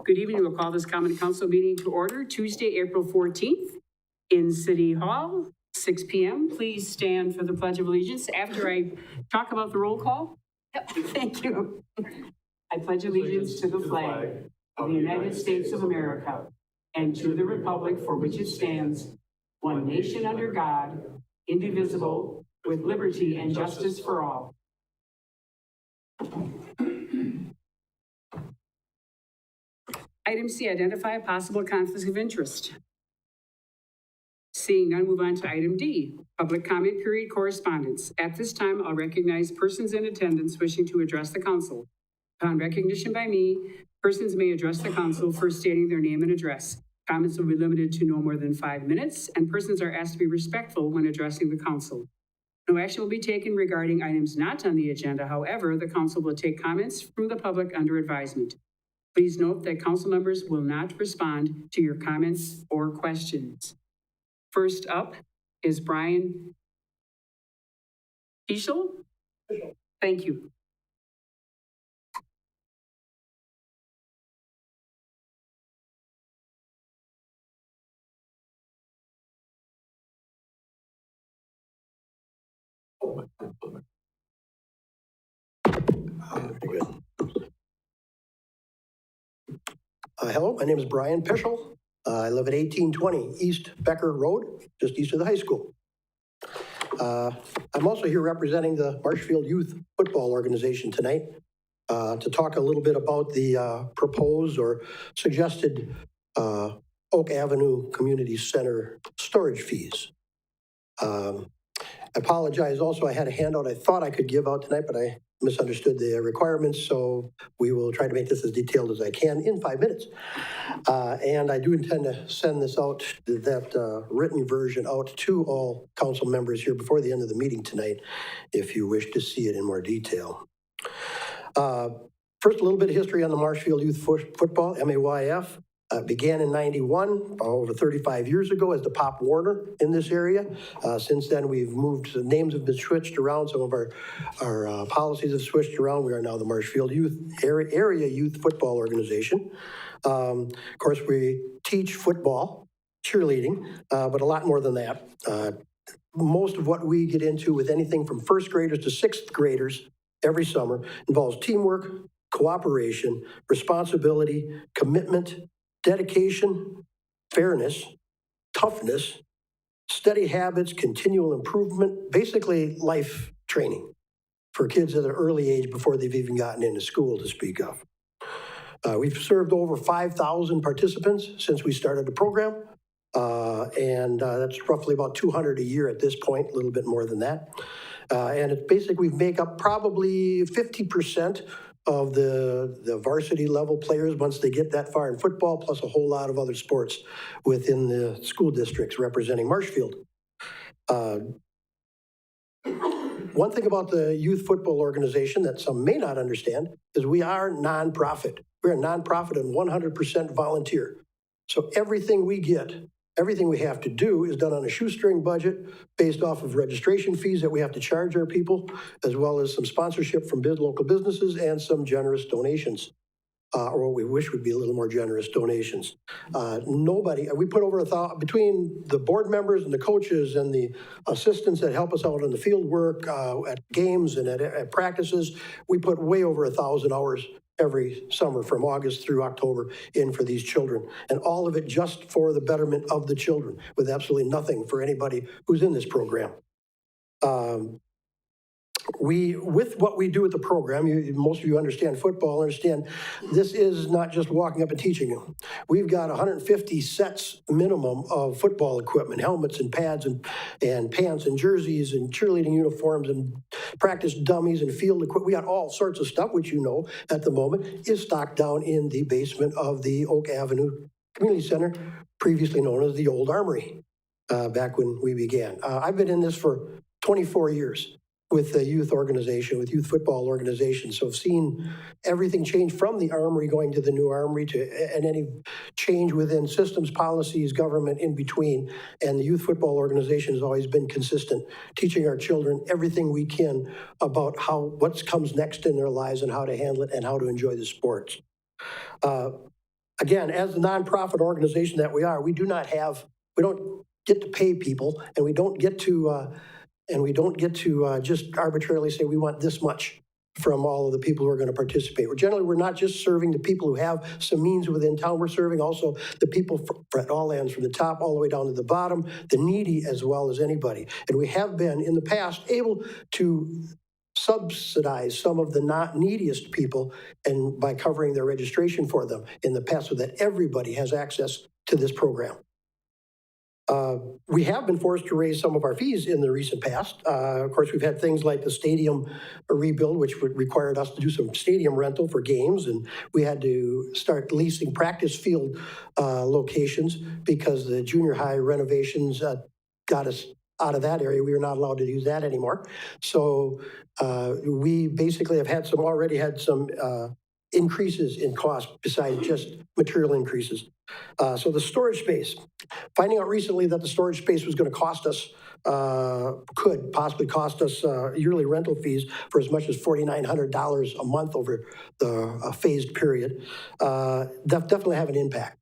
Good evening. We'll call this common council meeting to order Tuesday, April 14th in City Hall, 6 p.m. Please stand for the Pledge of Allegiance after I talk about the roll call. Thank you. I pledge allegiance to the flag of the United States of America and to the republic for which it stands, one nation under God, indivisible, with liberty and justice for all. Item C, identify a possible conflict of interest. Seeing none, move on to item D, public comment period correspondence. At this time, I'll recognize persons in attendance wishing to address the council. Upon recognition by me, persons may address the council first stating their name and address. Comments will be limited to no more than 5 minutes, and persons are asked to be respectful when addressing the council. No action will be taken regarding items not on the agenda. However, the council will take comments from the public under advisement. Please note that council members will not respond to your comments or questions. First up is Brian Pischel. Thank you. Hello, my name is Brian Pischel. I live at 1820 East Becker Road, just east of the high school. I'm also here representing the Marshfield Youth Football Organization tonight to talk a little bit about the proposed or suggested Oak Avenue Community Center storage fees. I apologize also, I had a handout I thought I could give out tonight, but I misunderstood the requirements, so we will try to make this as detailed as I can in 5 minutes. And I do intend to send this out, that written version out to all council members here before the end of the meeting tonight, if you wish to see it in more detail. First, a little bit of history on the Marshfield Youth Football, MAYF. Began in 91, over 35 years ago, as the Pop Warner in this area. Since then, we've moved, the names have been switched around, some of our policies have switched around. We are now the Marshfield Area Youth Football Organization. Of course, we teach football, cheerleading, but a lot more than that. Most of what we get into with anything from first graders to sixth graders every summer involves teamwork, cooperation, responsibility, commitment, dedication, fairness, toughness, steady habits, continual improvement, basically life training for kids at an early age before they've even gotten into school to speak of. We've served over 5,000 participants since we started the program, and that's roughly about 200 a year at this point, a little bit more than that. And it's basically, we make up probably 50% of the varsity level players once they get that far in football, plus a whole lot of other sports within the school districts representing Marshfield. One thing about the youth football organization that some may not understand is we are nonprofit. We're a nonprofit and 100% volunteer. So everything we get, everything we have to do is done on a shoestring budget based off of registration fees that we have to charge our people, as well as some sponsorship from local businesses and some generous donations, or what we wish would be a little more generous donations. We put over 1,000, between the board members and the coaches and the assistants that help us out on the field work, at games and at practices, we put way over 1,000 hours every summer from August through October in for these children. And all of it just for the betterment of the children, with absolutely nothing for anybody who's in this program. With what we do with the program, most of you understand football, understand this is not just walking up and teaching you. We've got 150 sets minimum of football equipment, helmets and pads and pants and jerseys and cheerleading uniforms and practice dummies and field equipment. We got all sorts of stuff, which you know at the moment is stocked down in the basement of the Oak Avenue Community Center, previously known as the Old Armory, back when we began. I've been in this for 24 years. With the youth organization, with youth football organizations. So I've seen everything change from the Armory going to the new Armory and any change within systems, policies, government in between. And the youth football organization has always been consistent, teaching our children everything we can about what comes next in their lives and how to handle it and how to enjoy the sports. again, as the nonprofit organization that we are, we don't get to pay people, and we don't get to just arbitrarily say we want this much from all of the people who are going to participate. We're not just serving the people who have some means within town. We're serving also the people at all ends, from the top all the way down to the bottom, the needy as well as anybody. And we have been in the past able to subsidize some of the not neediest people, and by covering their registration for them in the past, so that everybody has access to this program. We have been forced to raise some of our fees in the recent past. Of course, we've had things like the stadium rebuild, which required us to do some stadium rental for games, and we had to start leasing practice field locations because the junior high renovations got us out of that area. We were not allowed to use that anymore. So we basically have already had some increases in cost besides just material increases. So the storage space, finding out recently that the storage space was going to cost us, could possibly cost us yearly rental fees for as much as $4,900 a month over the phased period, definitely have an impact.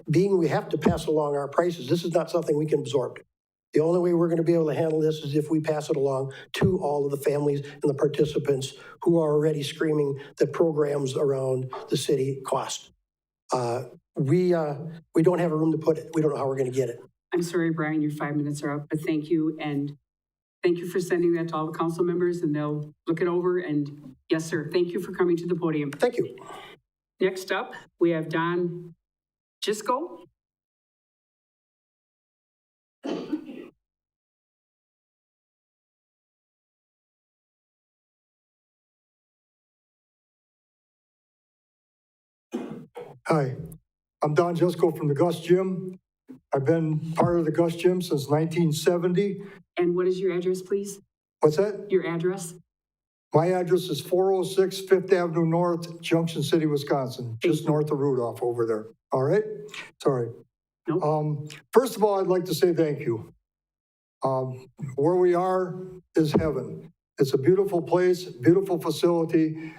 Being we have to pass along our prices, this is not something we can absorb. The only way we're going to be able to handle this is if we pass it along to all of the families and the participants who are already screaming that programs around the city cost. We don't have a room to put it. We don't know how we're going to get it. I'm sorry, Brian, your 5 minutes are up, but thank you. And thank you for sending that to all the council members, and they'll look it over. And yes, sir, thank you for coming to the podium. Thank you. Next up, we have Don Gisco. Hi, I'm Don Jesco from the Gus Gym. I've been part of the Gus Gym since 1970. And what is your address, please? What's that? Your address? My address is 406 5th Avenue North, Junction City, Wisconsin, just north of Rudolph over there. All right? Sorry. Nope. First of all, I'd like to say thank you. Where we are is heaven. It's a beautiful place, beautiful facility.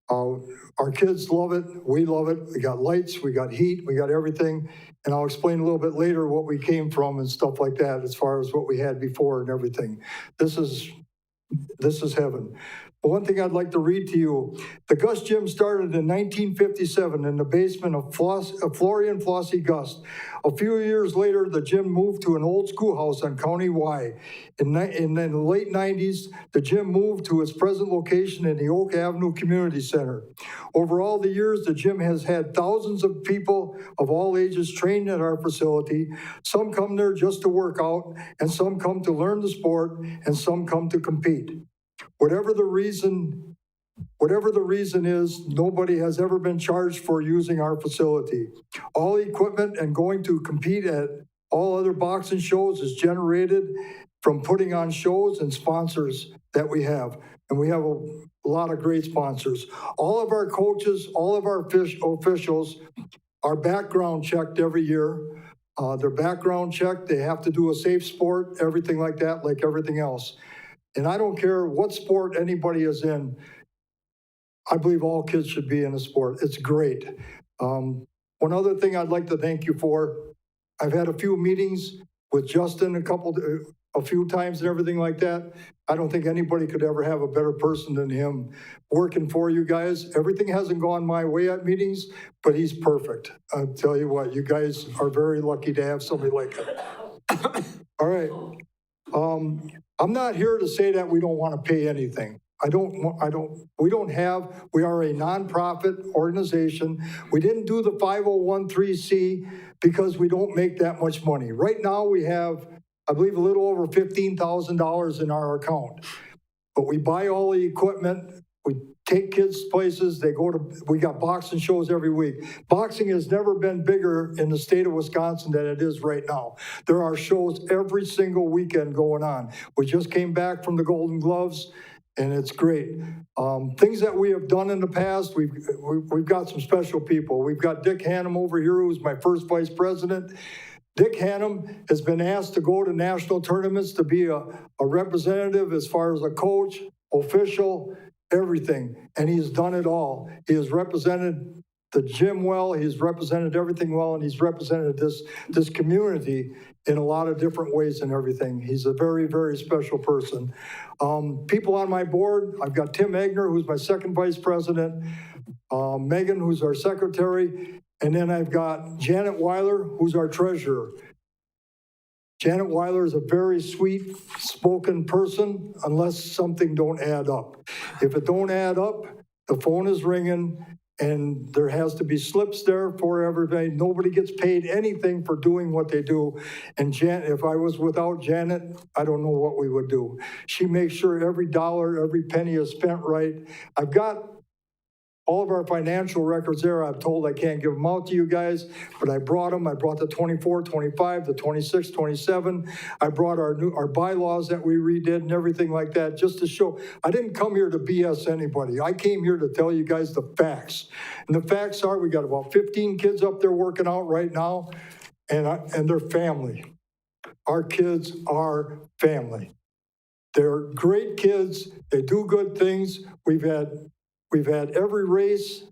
Our kids love it. We love it. We got lights, we got heat, we got everything. And I'll explain a little bit later what we came from and stuff like that, as far as what we had before and everything. This is heaven. But one thing I'd like to read to you, the Gus Gym started in 1957 in the basement of Florian Flossie Gus. A few years later, the gym moved to an old schoolhouse on County Y. In the late 90s, the gym moved to its present location in the Oak Avenue Community Center. Over all the years, the gym has had thousands of people of all ages trained at our facility. Some come there just to work out, and some come to learn the sport, and some come to compete. Whatever the reason is, nobody has ever been charged for using our facility. All equipment and going to compete at all other boxing shows is generated from putting on shows and sponsors that we have. And we have a lot of great sponsors. All of our coaches, all of our officials are background checked every year. They're background checked. They have to do a safe sport, everything like that, like everything else. And I don't care what sport anybody is in. I believe all kids should be in a sport. It's great. One other thing I'd like to thank you for, I've had a few meetings with Justin a few times and everything like that. I don't think anybody could ever have a better person than him working for you guys. Everything hasn't gone my way at meetings, but he's perfect. I'll tell you what, you guys are very lucky to have somebody like that. All right. I'm not here to say that we don't want to pay anything. We are a nonprofit organization. We didn't do the 501(c) because we don't make that much money. Right now we have, I believe, a little over $15,000 in our account. But we buy all the equipment, we take kids places, we got boxing shows every week. Boxing has never been bigger in the state of Wisconsin than it is right now. There are shows every single weekend going on. We just came back from the Golden Gloves, and it's great. Things that we have done in the past, we've got some special people. We've got Dick Hannum over here, who's my first vice president. Dick Hannum has been asked to go to national tournaments to be a representative as far as a coach, official, everything, and he's done it all. He has represented the gym well, he's represented everything well, and he's represented this community in a lot of different ways and everything. He's a very, very special person. People on my board, I've got Tim Egner, who's my second vice president, Megan, who's our secretary, and then I've got Janet Weiler, who's our treasurer. Janet Weiler is a very sweet-spoken person unless something don't add up. If it don't add up, the phone is ringing, and there has to be slips there for everybody. Nobody gets paid anything for doing what they do. And if I was without Janet, I don't know what we would do. She makes sure every dollar, every penny is spent right. I've got all of our financial records there. I'm told I can't give them out to you guys, but I brought them. I brought the 24, 25, the 26, 27. I brought our bylaws that we redid and everything like that, just to show. I didn't come here to BS anybody. I came here to tell you guys the facts. And the facts are we got about 15 kids up there working out right now, and their family. Our kids are family. They're great kids. They do good things. We've had every race.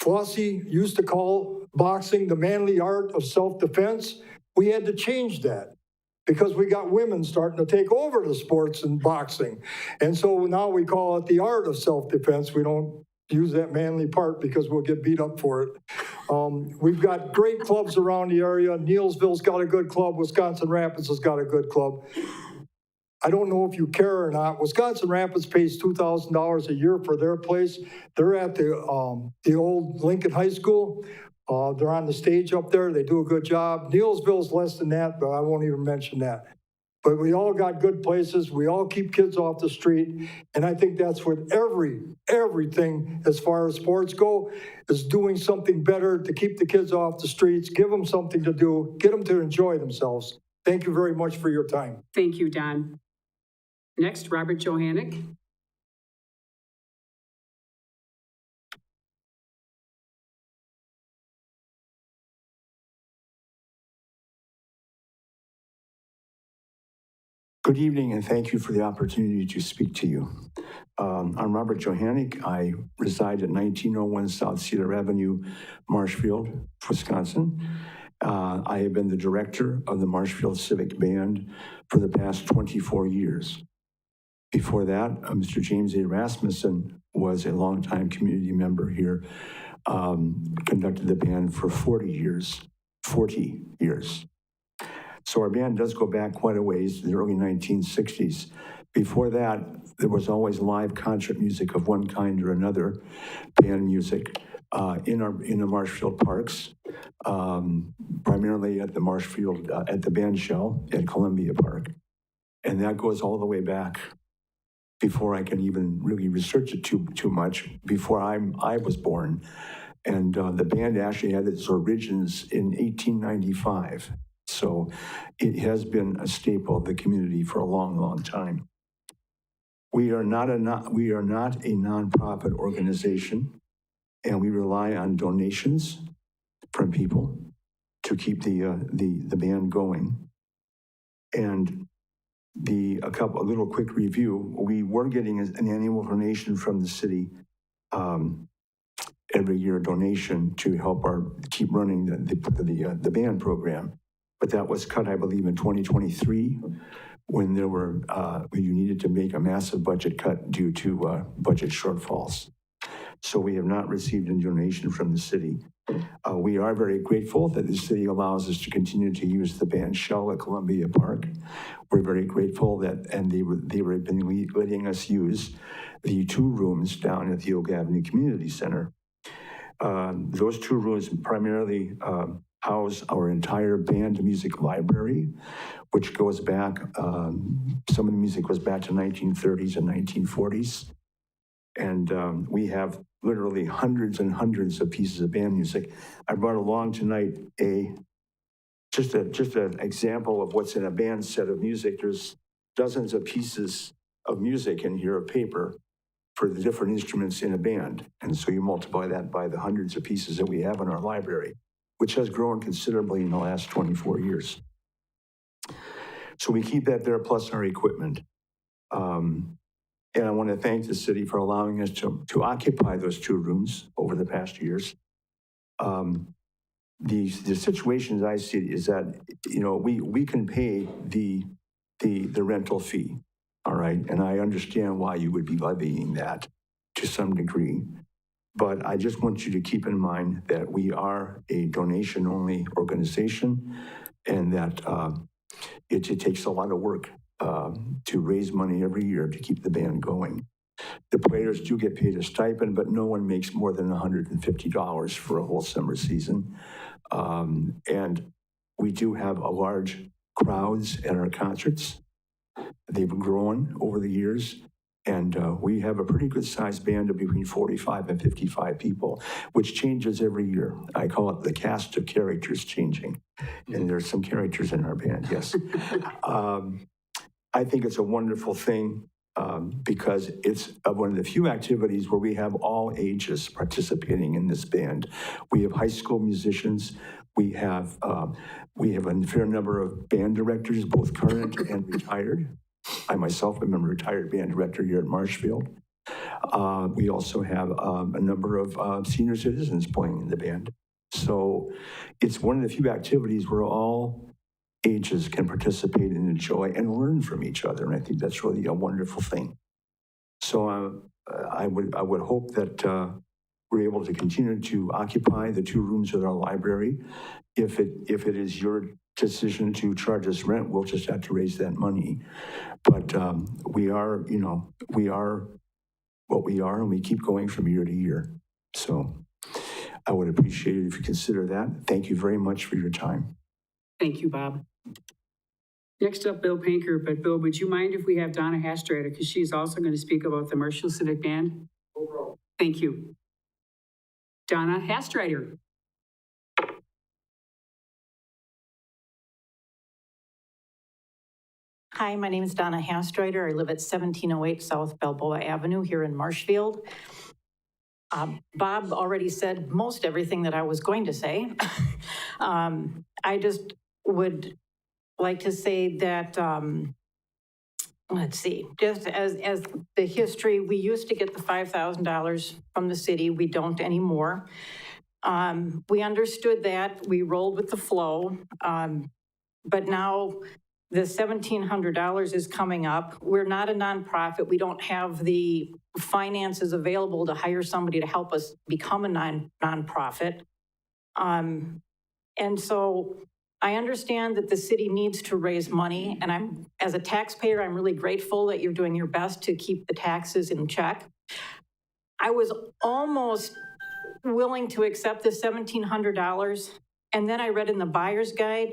Flossie used to call boxing the manly art of self-defense. We had to change that because we got women starting to take over the sports and boxing. And so now we call it the art of self-defense. We don't use that manly part because we'll get beat up for it. We've got great clubs around the area. Neelsville's got a good club. Wisconsin Rapids has got a good club. I don't know if you care or not. Wisconsin Rapids pays $2,000 a year for their place. They're at the old Lincoln High School. They're on the stage up there. They do a good job. Neelsville's less than that, but I won't even mention that. But we all got good places. We all keep kids off the street. And I think that's what everything as far as sports go is doing something better to keep the kids off the streets, give them something to do, get them to enjoy themselves. Thank you very much for your time. Thank you, Don. Next, Robert Johannick. Good evening, and thank you for the opportunity to speak to you. I'm Robert Johannick. I reside at 1901 South Cedar Avenue, Marshfield, Wisconsin. I have been the director of the Marshfield Civic Band for the past 24 years. Before that, Mr. James A. Rasmussen was a longtime community member here, conducted the band for 40 years. So our band does go back quite a ways to the early 1960s. Before that, there was always live concert music of one kind or another, band music, in the Marshfield parks, primarily at the Marshfield, at the band shell at Columbia Park. And that goes all the way back before I can even really research it too much, before I was born. And the band actually had its origins in 1895. So it has been a staple of the community for a long, long time. We are not a nonprofit organization, and we rely on donations from people to keep the band going. And a little quick review, we were getting an annual donation from the city, every year donation to help keep running the band program. But that was cut, I believe, in 2023 when you needed to make a massive budget cut due to budget shortfalls. So we have not received a donation from the city. We are very grateful that the city allows us to continue to use the band shell at Columbia Park. We're very grateful and they have been letting us use the 2 rooms down at the Oak Avenue Community Center. Those 2 rooms primarily house our entire band music library, which goes back, some of the music goes back to 1930s and 1940s. And we have literally hundreds and hundreds of pieces of band music. I brought along tonight just an example of what's in a band set of music. There's dozens of pieces of music in here of paper for the different instruments in a band. And so you multiply that by the hundreds of pieces that we have in our library, which has grown considerably in the last 24 years. So we keep that there, plus our equipment. And I want to thank the city for allowing us to occupy those 2 rooms over the past years. the situations I see is that, we can pay the rental fee, all right? And I understand why you would be levying that to some degree. But I just want you to keep in mind that we are a donation-only organization and that it takes a lot of work to raise money every year to keep the band going. The players do get paid a stipend, but no one makes more than $150 for a whole summer season. And we do have a large crowds at our concerts. They've grown over the years. And we have a pretty good sized band of between 45 and 55 people, which changes every year. I call it the cast of characters changing. And there's some characters in our band, yes. I think it's a wonderful thing because it's one of the few activities where we have all ages participating in this band. We have high school musicians. We have a fair number of band directors, both current and retired. I myself am a retired band director here at Marshfield. We also have a number of senior citizens playing in the band. So it's one of the few activities where all ages can participate and enjoy and learn from each other. And I think that's really a wonderful thing. So I would hope that we're able to continue to occupy the 2 rooms at our library. If it is your decision to charge us rent, we'll just have to raise that money. But we are what we are, and we keep going from year to year. So I would appreciate it if you consider that. Thank you very much for your time. Thank you, Bob. Next up, Bill Panker. But Bill, would you mind if we have Donna Hastrader, because she's also going to speak about the Marshfield Civic Band? No problem. Thank you. Donna Hastrader. Hi, my name is Donna Hastrader. I live at 1708 South Balboa Avenue here in Marshfield. Bob already said most everything that I was going to say. I just would like to say that, let's see, just as the history, we used to get the $5,000 from the city. We don't anymore. We understood that. We rolled with the flow. But now the $1,700 is coming up. We're not a nonprofit. We don't have the finances available to hire somebody to help us become a nonprofit. And so I understand that the city needs to raise money, and as a taxpayer, I'm really grateful that you're doing your best to keep the taxes in check. I was almost willing to accept the $1,700, and then I read in the buyer's guide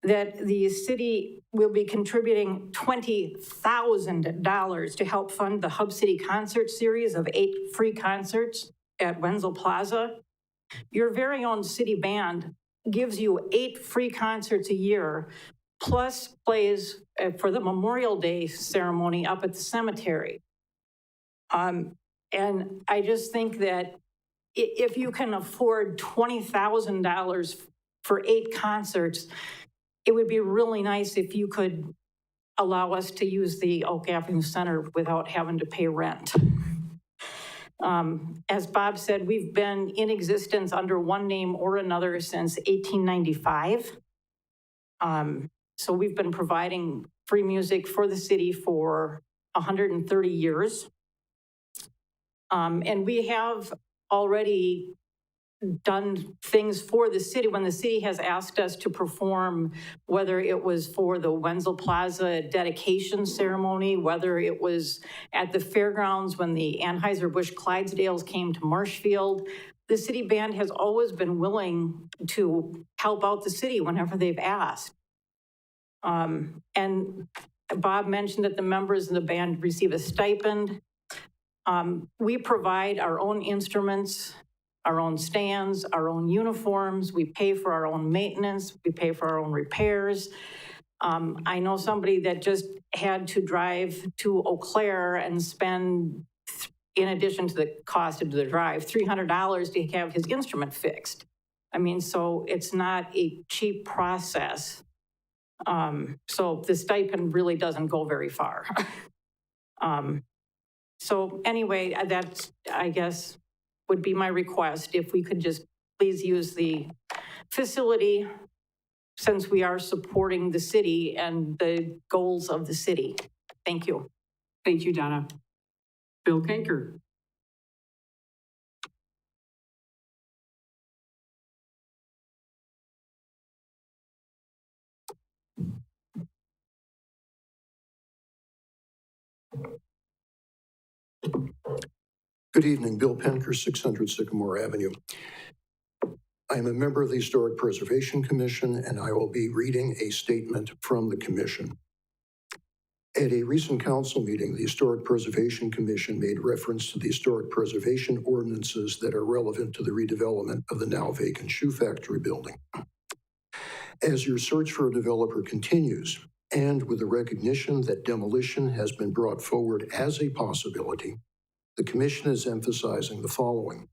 that the city will be contributing $20,000 to help fund the Hub City concert series of 8 free concerts at Wenzel Plaza. Your very own city band gives you 8 free concerts a year, plus plays for the Memorial Day ceremony up at the cemetery. And I just think that if you can afford $20,000 for 8 concerts, it would be really nice if you could allow us to use the Oak Avenue Center without having to pay rent. As Bob said, we've been in existence under one name or another since 1895. So we've been providing free music for the city for 130 years. And we have already done things for the city when the city has asked us to perform, whether it was for the Wenzel Plaza dedication ceremony, whether it was at the fairgrounds when the Anheuser-Busch Clydesdales came to Marshfield. The city band has always been willing to help out the city whenever they've asked. And Bob mentioned that the members of the band receive a stipend. We provide our own instruments, our own stands, our own uniforms. We pay for our own maintenance. We pay for our own repairs. I know somebody that just had to drive to Eau Claire and spend, in addition to the cost of the drive, $300 to have his instrument fixed. I mean, so it's not a cheap process. So the stipend really doesn't go very far. So anyway, that's, I guess, would be my request, if we could just please use the facility since we are supporting the city and the goals of the city. Thank you. Thank you, Donna. Bill Pinker. Good evening, Bill Penker, 600 Sycamore Avenue. I am a member of the Historic Preservation Commission, and I will be reading a statement from the commission. At a recent council meeting, the Historic Preservation Commission made reference to the historic preservation ordinances that are relevant to the redevelopment of the now vacant shoe factory building. As your search for a developer continues, and with the recognition that demolition has been brought forward as a possibility, the commission is emphasizing the following.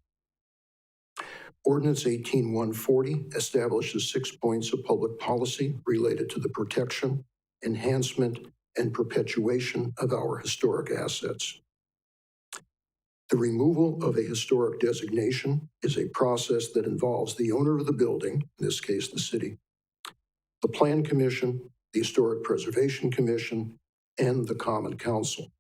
Ordinance 18140 establishes 6 points of public policy related to the protection, enhancement, and perpetuation of our historic assets. The removal of a historic designation is a process that involves the owner of the building, in this case the city, the Plan Commission, the Historic Preservation Commission, and the Common Council.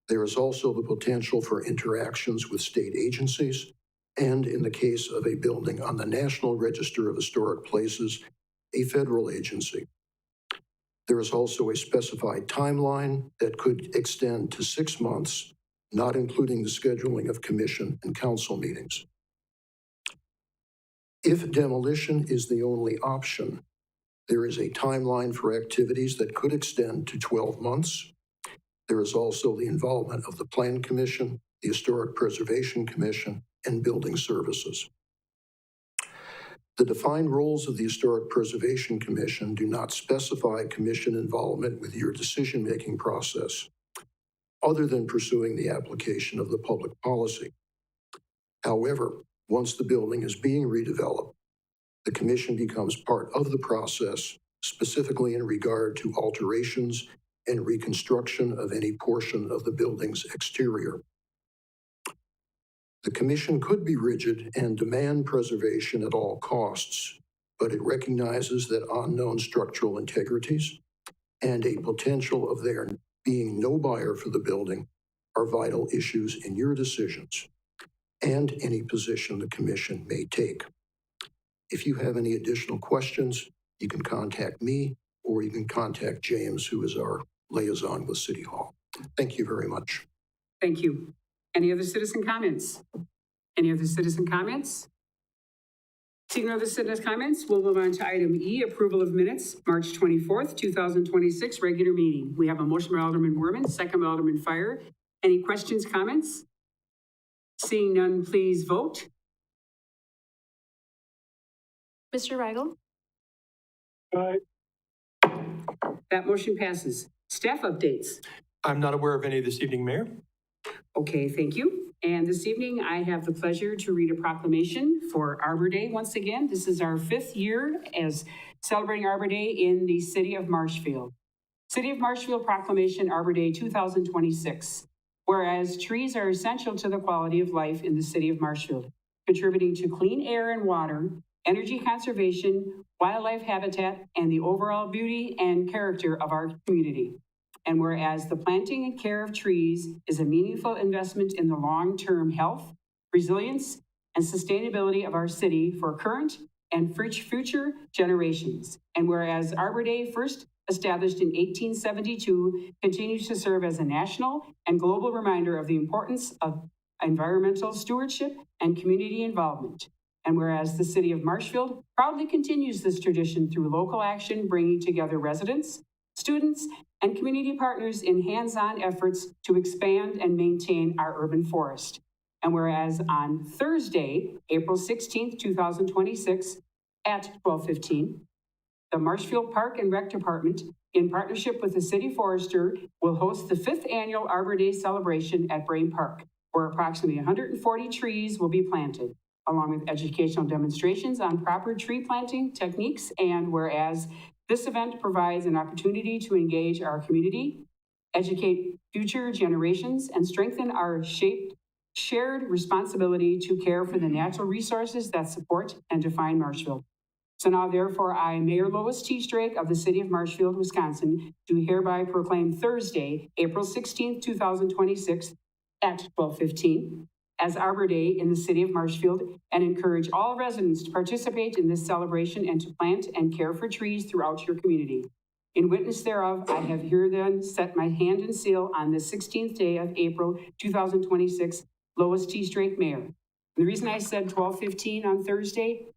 There is also the potential for interactions with state agencies, and in the case of a building on the National Register of Historic Places, a federal agency. There is also a specified timeline that could extend to 6 months, not including the scheduling of commission and council meetings. If demolition is the only option, there is a timeline for activities that could extend to 12 months. There is also the involvement of the Plan Commission, the Historic Preservation Commission, and Building Services. The defined roles of the Historic Preservation Commission do not specify commission involvement with your decision-making process, other than pursuing the application of the public policy. However, once the building is being redeveloped, the commission becomes part of the process, specifically in regard to alterations and reconstruction of any portion of the building's exterior. The commission could be rigid and demand preservation at all costs, but it recognizes that unknown structural integrities and a potential of there being no buyer for the building are vital issues in your decisions and any position the commission may take. If you have any additional questions, you can contact me or you can contact James, who is our liaison with City Hall. Thank you very much. Thank you. Any other citizen comments? Any other citizen comments? Seeing no other citizen comments, we'll move on to item E, approval of minutes, March 24th, 2026, regular meeting. We have a motion by Alderman Werman, second by Alderman Fire. Any questions, comments? Seeing none, please vote. Mr. Rigel? Aye. That motion passes. Staff updates. I'm not aware of any this evening, Mayor. Okay, thank you. And this evening, I have the pleasure to read a proclamation for Arbor Day once again. This is our 5th year as celebrating Arbor Day in the city of Marshfield. City of Marshfield Proclamation Arbor Day 2026. Whereas trees are essential to the quality of life in the city of Marshfield, contributing to clean air and water, energy conservation, wildlife habitat, and the overall beauty and character of our community. And whereas the planting and care of trees is a meaningful investment in the long-term health, resilience, and sustainability of our city for current and future generations. And whereas Arbor Day, first established in 1872, continues to serve as a national and global reminder of the importance of environmental stewardship and community involvement. And whereas the city of Marshfield proudly continues this tradition through local action, bringing together residents, students, and community partners in hands-on efforts to expand and maintain our urban forest. And whereas on Thursday, April 16th, 2026, at 12:15, the Marshfield Park and Rec Department, in partnership with the City Forester, will host the 5th annual Arbor Day celebration at Brain Park, where approximately 140 trees will be planted, along with educational demonstrations on proper tree planting techniques. And whereas this event provides an opportunity to engage our community, educate future generations, and strengthen our shared shared responsibility to care for the natural resources that support and define Marshfield. So now therefore, I, Mayor Lois T. Strake of the city of Marshfield, Wisconsin, do hereby proclaim Thursday, April 16th, 2026 at 12:15 as Arbor Day in the city of Marshfield, and encourage all residents to participate in this celebration and to plant and care for trees throughout your community. In witness thereof, I have here then set my hand and seal on the 16th day of April 2026, Lois T. Strake, Mayor. The reason I said 12:15 on Thursday,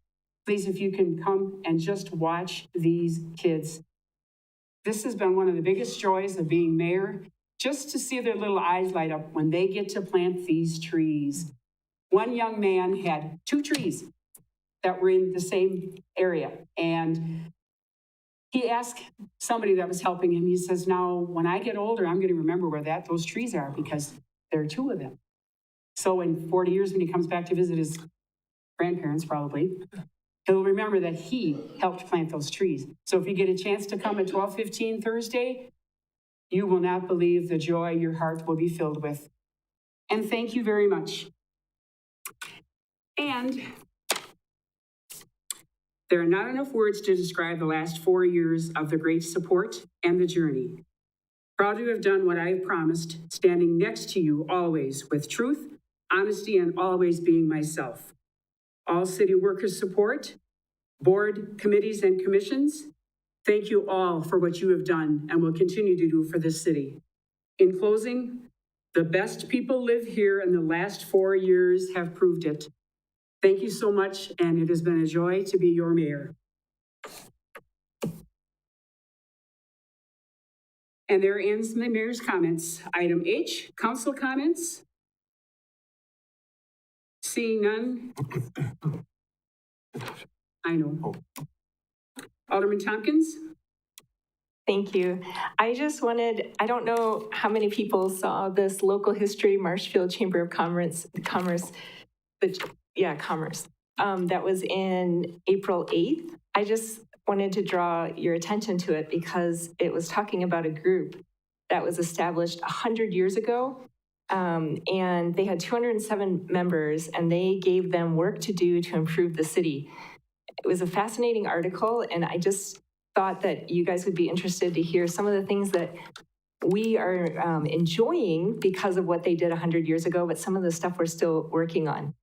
please, if you can come and just watch these kids. This has been one of the biggest joys of being mayor, just to see their little eyes light up when they get to plant these trees. One young man had 2 trees that were in the same area, and he asked somebody that was helping him, he says, now, when I get older, I'm going to remember where those trees are because there are 2 of them. So in 40 years, when he comes back to visit his grandparents, probably, he'll remember that he helped plant those trees. So if you get a chance to come at 12:15 Thursday, you will not believe the joy your heart will be filled with. And thank you very much. And there are not enough words to describe the last 4 years of the great support and the journey. Proud to have done what I have promised, standing next to you always with truth, honesty, and always being myself. All city workers' support, board, committees, and commissions, thank you all for what you have done and will continue to do for this city. In closing, the best people live here, and the last 4 years have proved it. Thank you so much, and it has been a joy to be your mayor. And there ends the mayor's comments. Item H, council comments. Seeing none. I know. Alderman Tompkins? Thank you. I just wanted, I don't know how many people saw this local history Marshfield Chamber of Commerce, that was in April 8th. I just wanted to draw your attention to it because it was talking about a group that was established 100 years ago. And they had 207 members, and they gave them work to do to improve the city. It was a fascinating article, and I just thought that you guys would be interested to hear some of the things that we are enjoying because of what they did 100 years ago, but some of the stuff we're still working on.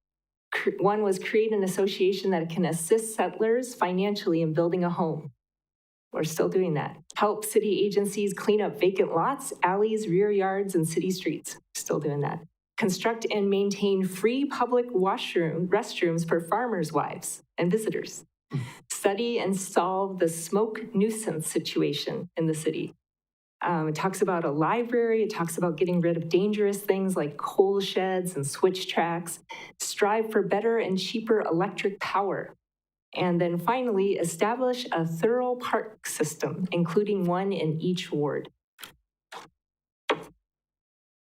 One was create an association that can assist settlers financially in building a home. We're still doing that. Help city agencies clean up vacant lots, alleys, rear yards, and city streets. Still doing that. Construct and maintain free public restrooms for farmers' wives and visitors. Study and solve the smoke nuisance situation in the city. It talks about a library. It talks about getting rid of dangerous things like coal sheds and switch tracks. Strive for better and cheaper electric power. And then finally, establish a thorough park system, including one in each ward.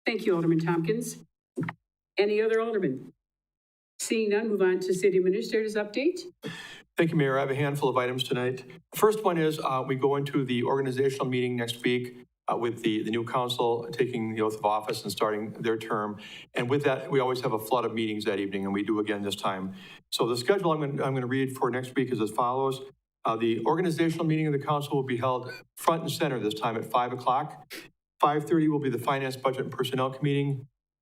Thank you, Alderman Tompkins. Any other alderman? Seeing none, move on to city administrator's update. Thank you, Mayor. I have a handful of items tonight. First one is we go into the organizational meeting next week with the new council taking the oath of office and starting their term. And with that, we always have a flood of meetings that evening, and we do again this time. So the schedule I'm going to read for next week is as follows. The organizational meeting of the council will be held front and center this time at 5 o'clock. 5:30 will be the Finance, Budget, and Personnel Committee.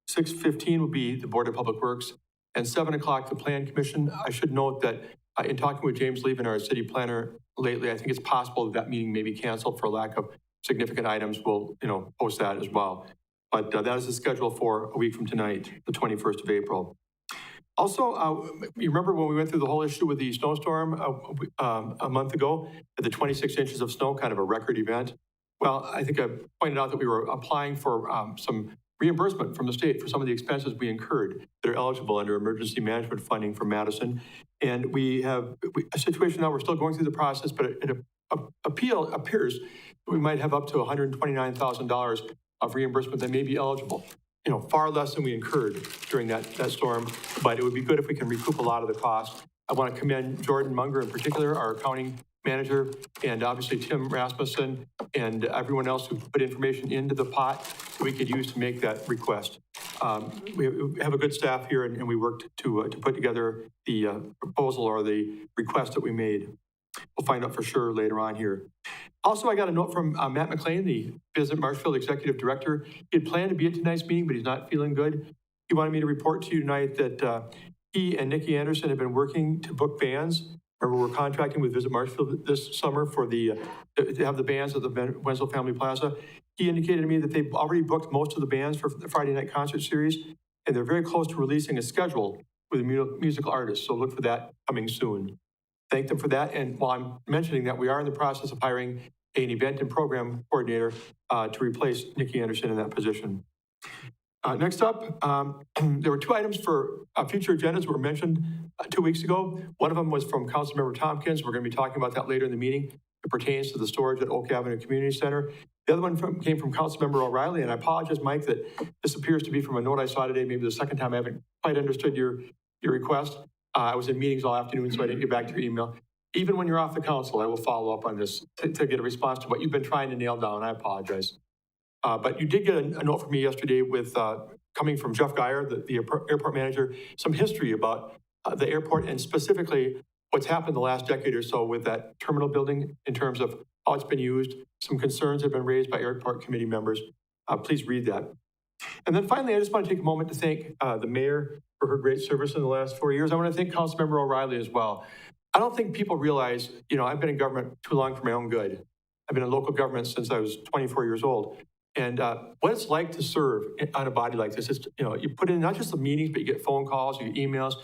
6:15 will be the Board of Public Works. And 7 o'clock, the Plan Commission. I should note that in talking with James Levin, our city planner lately, I think it's possible that meeting may be canceled for lack of significant items. We'll, post that as well. But that is the schedule for a week from tonight, the 21st of April. Also, you remember when we went through the whole issue with the snowstorm a month ago, at the 26 inches of snow, kind of a record event? Well, I think I pointed out that we were applying for some reimbursement from the state for some of the expenses we incurred that are eligible under emergency management funding for Madison. And we have a situation now, we're still going through the process, but it appears that we might have up to $129,000 of reimbursement that may be eligible. Far less than we incurred during that storm, but it would be good if we can recoup a lot of the cost I want to commend Jordan Munger in particular, our accounting manager, and obviously Tim Rasmussen and everyone else who put information into the pot that we could use to make that request. We have a good staff here, and we worked to put together the proposal or the request that we made. We'll find out for sure later on here. Also, I got a note from Matt McLean, the Visit Marshfield Executive Director. He had planned to be at tonight's meeting, but he's not feeling good. He wanted me to report to you tonight that he and Nikki Anderson have been working to book bands. Remember, we're contracting with Visit Marshfield this summer for to have the bands at the Wenzel Family Plaza. He indicated to me that they've already booked most of the bands for the Friday night concert series, and they're very close to releasing a schedule with musical artists. So look for that coming soon. Thank them for that. And while I'm mentioning that, we are in the process of hiring an event and program coordinator to replace Nikki Anderson in that position. Next up, there were two items for future agendas that were mentioned 2 weeks ago. One of them was from Councilmember Tompkins. We're going to be talking about that later in the meeting. It pertains to the storage at Oak Avenue Community Center. The other one came from Councilmember O'Reilly, and I apologize, Mike, that this appears to be from a note I saw today, maybe the second time I haven't quite understood your request. I was in meetings all afternoon, so I didn't get back to your email. Even when you're off the council, I will follow up on this to get a response to what you've been trying to nail down. I apologize. But you did get a note from me yesterday with, coming from Jeff Geyer, the airport manager, some history about the airport and specifically what's happened the last decade or so with that terminal building in terms of how it's been used. Some concerns have been raised by airport committee members. Please read that. And then finally, I just want to take a moment to thank the mayor for her great service in the last 4 years. I want to thank Councilmember O'Reilly as well. I don't think people realize, I've been in government too long for my own good. I've been in local government since I was 24 years old. And what it's like to serve on a body like this is, you put in not just the meetings, but you get phone calls, you get emails,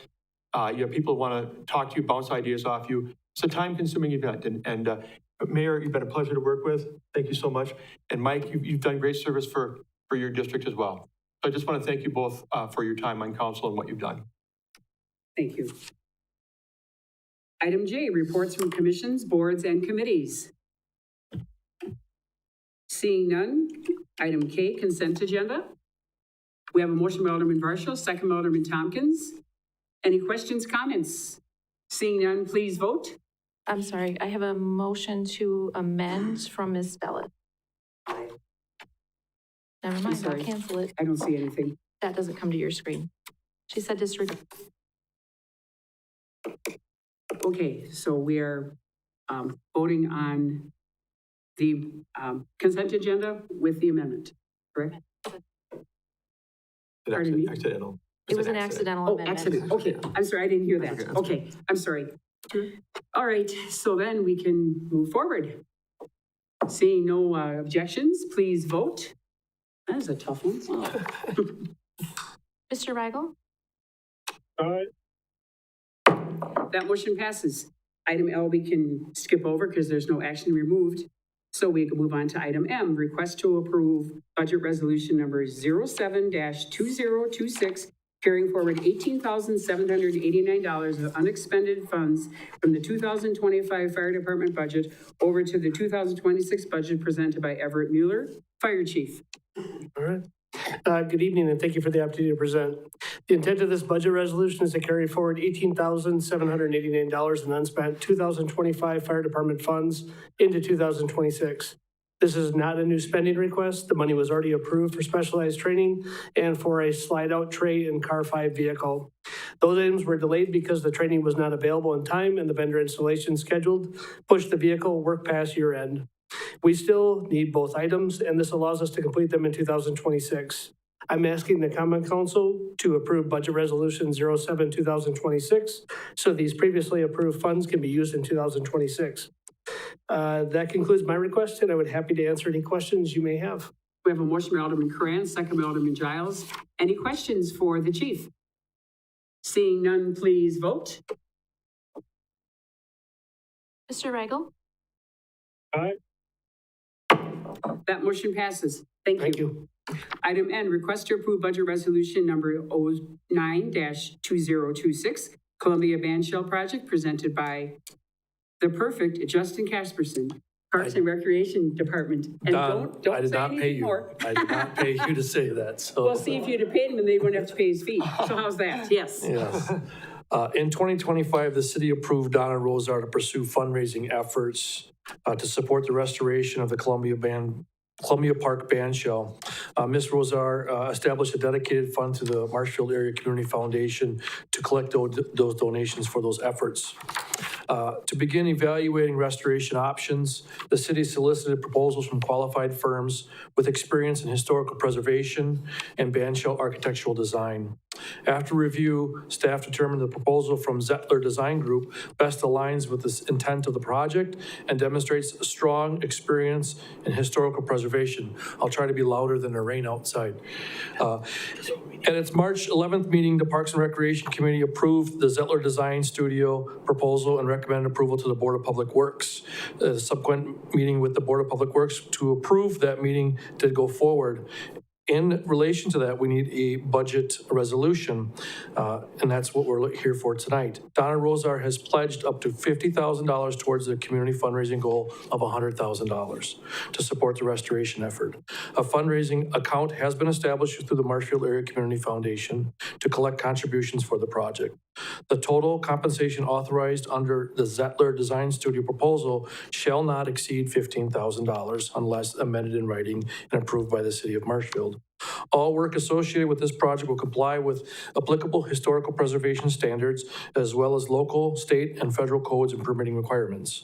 you have people who want to talk to you, bounce ideas off you. It's a time-consuming event. And Mayor, you've been a pleasure to work with. Thank you so much. And Mike, you've done great service for your district as well. So I just want to thank you both for your time on council and what you've done. Thank you. Item J, reports from commissions, boards, and committees. Seeing none. Item K, consent agenda. We have a motion by Alderman Varsho, second by Alderman Tompkins. Any questions, comments? Seeing none, please vote. I'm sorry, I have a motion to amend from Ms. Bellet. Never mind, I'll sorry. cancel it. I don't see anything. That doesn't come to your screen. She said disregard. Okay, so we are voting on the consent agenda with the amendment, correct? Pardon me? Accidental. It was an accidental Oh, amendment. accident, okay, I'm sorry, I didn't hear that. That's Okay, I'm sorry. All right, so then we can move forward. Seeing no objections, please vote. That is a tough one. Mr. Rigel? That motion passes. Item L, we can skip over because there's no action removed. So we can move on to item M, request to approve budget resolution number 07-2026, carrying forward $18,789 of unexpended funds from the 2025 Fire Department budget over to the 2026 budget presented by Everett Mueller, Fire Chief. All right. Good evening, and thank you for the opportunity to present. The intent of this budget resolution is to carry forward $18,789 in unspent 2025 Fire Department funds into 2026. This is not a new spending request. The money was already approved for specialized training and for a slide-out tray and Car 5 vehicle. Those items were delayed because the training was not available in time and the vendor installation scheduled pushed the vehicle work past year end. We still need both items, and this allows us to complete them in 2026. I'm asking the Common Council to approve Budget Resolution 07-2026, so these previously approved funds can be used in 2026. That concludes my request, and I would be happy to answer any questions you may have. We have a motion by Alderman Curran, second by Alderman Giles. Any questions for the chief? Seeing none, please vote. Mr. Rigel? That motion passes. Thank you. Item N, request to approve budget resolution number 09-2026, Columbia Band Shell Project, presented by the perfect Justin Casperson, Parks and Recreation Department. And don't I did say not pay anything you. more. I did not pay you to say that, so. Well, see, if you'd have paid him, then they wouldn't have to pay his fee. So how's that? Yes. Yes. In 2025, the city approved Donna Rosar to pursue fundraising efforts to support the restoration of the Columbia Park Band Shell. Ms. Rosar established a dedicated fund to the Marshfield Area Community Foundation to collect those donations for those efforts. To begin evaluating restoration options, the city solicited proposals from qualified firms with experience in historical preservation and band shell architectural design. After review, staff determined the proposal from Zettler Design Group best aligns with the intent of the project and demonstrates strong experience in historical preservation. I'll try to be louder than the rain outside. At its March 11th meeting, the Parks and Recreation Committee approved the Zettler Design Studio proposal and recommended approval to the Board of Public Works. The subsequent meeting with the Board of Public Works to approve that meeting did go forward. In relation to that, we need a budget resolution, and that's what we're here for tonight. Donna Rosar has pledged up to $50,000 towards the community fundraising goal of $100,000 to support the restoration effort. A fundraising account has been established through the Marshfield Area Community Foundation to collect contributions for the project. The total compensation authorized under the Zettler Design Studio proposal shall not exceed $15,000 unless amended in writing and approved by the city of Marshfield. All work associated with this project will comply with applicable historical preservation standards, as well as local, state, and federal codes and permitting requirements.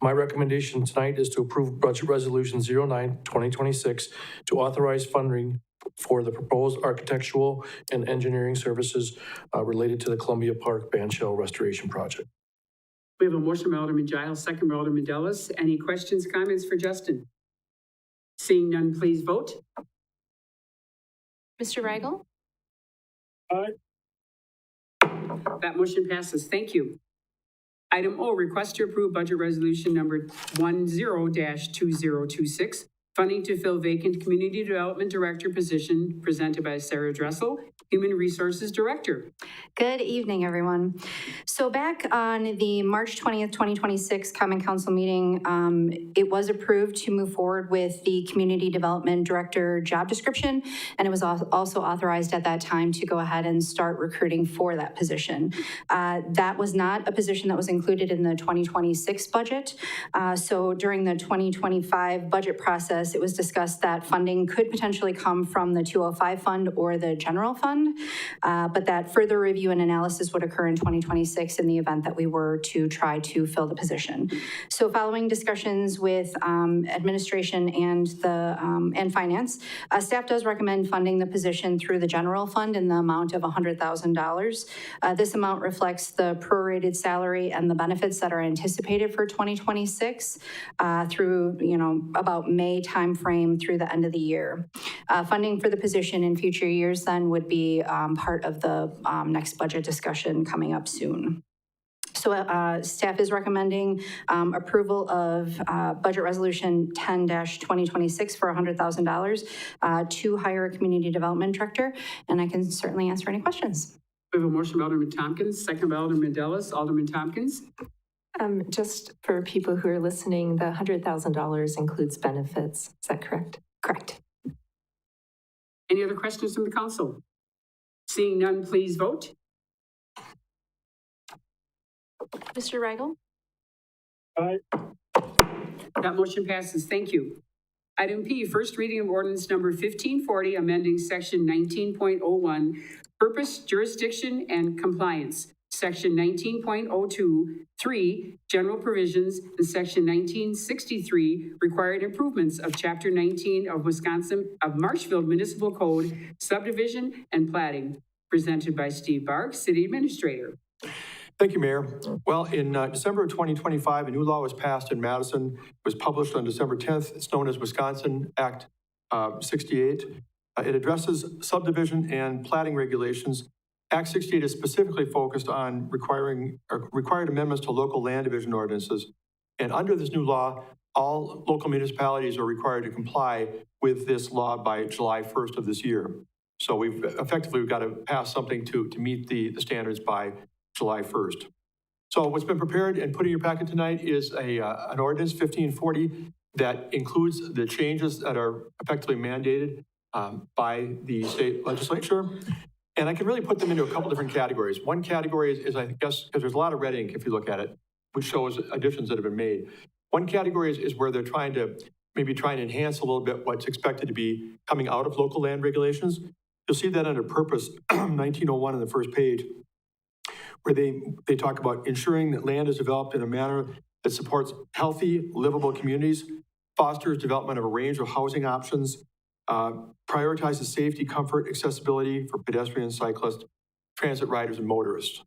My recommendation tonight is to approve Budget Resolution 09-2026 to authorize funding for the proposed architectural and engineering services related to the Columbia Park Band Shell Restoration Project. We have a motion by Alderman Giles, second by Alderman Dellis. Any questions, comments for Justin? Seeing none, please vote. Mr. Rigel? Aye. That motion passes. Thank you. Item O, request to approve budget resolution number 10-2026, funding to fill vacant community development director position, presented by Sarah Dressel, Human Resources Director. Good evening, everyone. So back on the March 20th, 2026 Common Council meeting, it was approved to move forward with the Community Development Director job description, and it was also authorized at that time to go ahead and start recruiting for that position. That was not a position that was included in the 2026 budget. So during the 2025 budget process, it was discussed that funding could potentially come from the 205 fund or the general fund. But that further review and analysis would occur in 2026 in the event that we were to try to fill the position. So following discussions with administration and finance, staff does recommend funding the position through the general fund in the amount of $100,000. This amount reflects the prorated salary and the benefits that are anticipated for 2026 through, about May timeframe through the end of the year. Funding for the position in future years then would be part of the next budget discussion coming up soon. So staff is recommending approval of Budget Resolution 10-2026 for $100,000 to hire a community development director, and I can certainly answer any questions. We have a motion by Alderman Tompkins, second by Alderman Dellis. Alderman Tompkins. Just for people who are listening, the $100,000 includes benefits. Is that correct? Correct. Any other questions from the council? Seeing none, please vote. Mr. Rigel? Aye. That motion passes. Thank you. Item P, first reading of ordinance number 1540, amending section 19.01, purpose, jurisdiction, and compliance. Section 19.02, general provisions, and section 1963, required improvements of chapter 19 of Marshfield Municipal Code, subdivision and platting, presented by Steve Bark, City Administrator. Thank you, Mayor. Well, in December of 2025, a new law was passed in Madison. It was published on December 10th. It's known as Wisconsin Act 68. It addresses subdivision and platting regulations. Act 68 is specifically focused on required amendments to local land division ordinances. And under this new law, all local municipalities are required to comply with this law by July 1st of this year. So we've got to pass something to meet the standards by July 1st. So what's been prepared and put in your packet tonight is an ordinance 1540 that includes the changes that are effectively mandated by the state legislature. And I can really put them into a couple different categories. One category is I guess, because there's a lot of red ink if you look at it, which shows additions that have been made. One category is where they're trying to enhance a little bit what's expected to be coming out of local land regulations. You'll see that under purpose 1901 on the first page, where they talk about ensuring that land is developed in a manner that supports healthy, livable communities, fosters development of a range of housing options, prioritizes safety, comfort, accessibility for pedestrians, cyclists, transit riders, and motorists.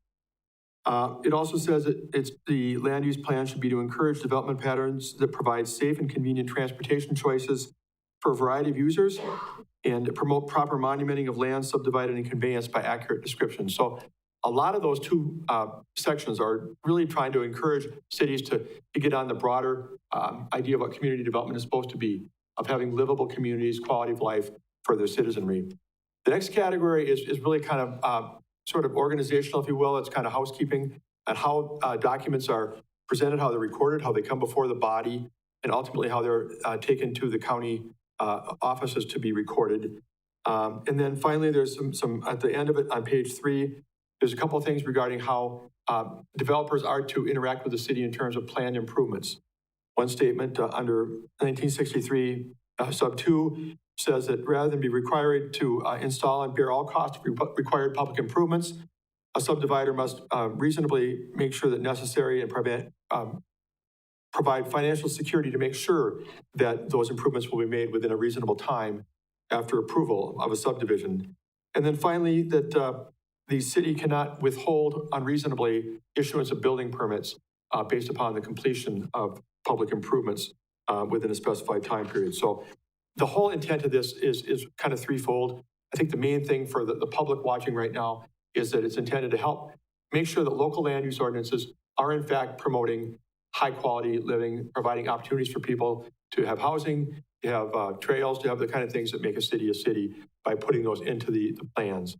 It also says that the land use plan should be to encourage development patterns that provide safe and convenient transportation choices for a variety of users and promote proper monumenting of land subdivided and conveyanced by accurate description. So a lot of those two sections are really trying to encourage cities to get on the broader idea of what community development is supposed to be, of having livable communities, quality of life for their citizenry. The next category is really kind of sort of organizational, if you will. It's kind of housekeeping and how documents are presented, how they're recorded, how they come before the body, and ultimately how they're taken to the county offices to be recorded. And then finally, there's some at the end of it on page 3, there's a couple of things regarding how developers are to interact with the city in terms of planned improvements. One statement under 1963 sub 2 says that rather than be required to install and bear all costs of required public improvements, a subdivider must reasonably make sure that necessary and provide financial security to make sure that those improvements will be made within a reasonable time after approval of a subdivision. And then finally, that the city cannot withhold unreasonably issuance of building permits based upon the completion of public improvements within a specified time period. So the whole intent of this is kind of threefold. I think the main thing for the public watching right now is that it's intended to help make sure that local land use ordinances are in fact promoting high quality living, providing opportunities for people to have housing, to have trails, to have the kind of things that make a city by putting those into the plans.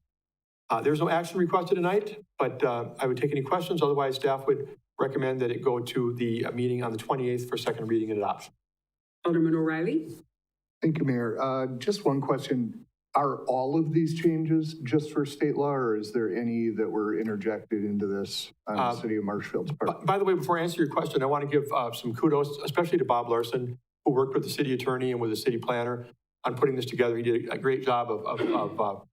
There's no action requested tonight, but I would take any questions. Otherwise, staff would recommend that it go to the meeting on the 28th for second reading and adoption. Alderman O'Reilly. Thank you, Mayor. Just one question. Are all of these changes just for state law, or is there any that were interjected into this on the city of Marshfield's part? By the way, before I answer your question, I want to give some kudos, especially to Bob Larson, who worked with the city attorney and with the city planner on putting this together. He did a great job of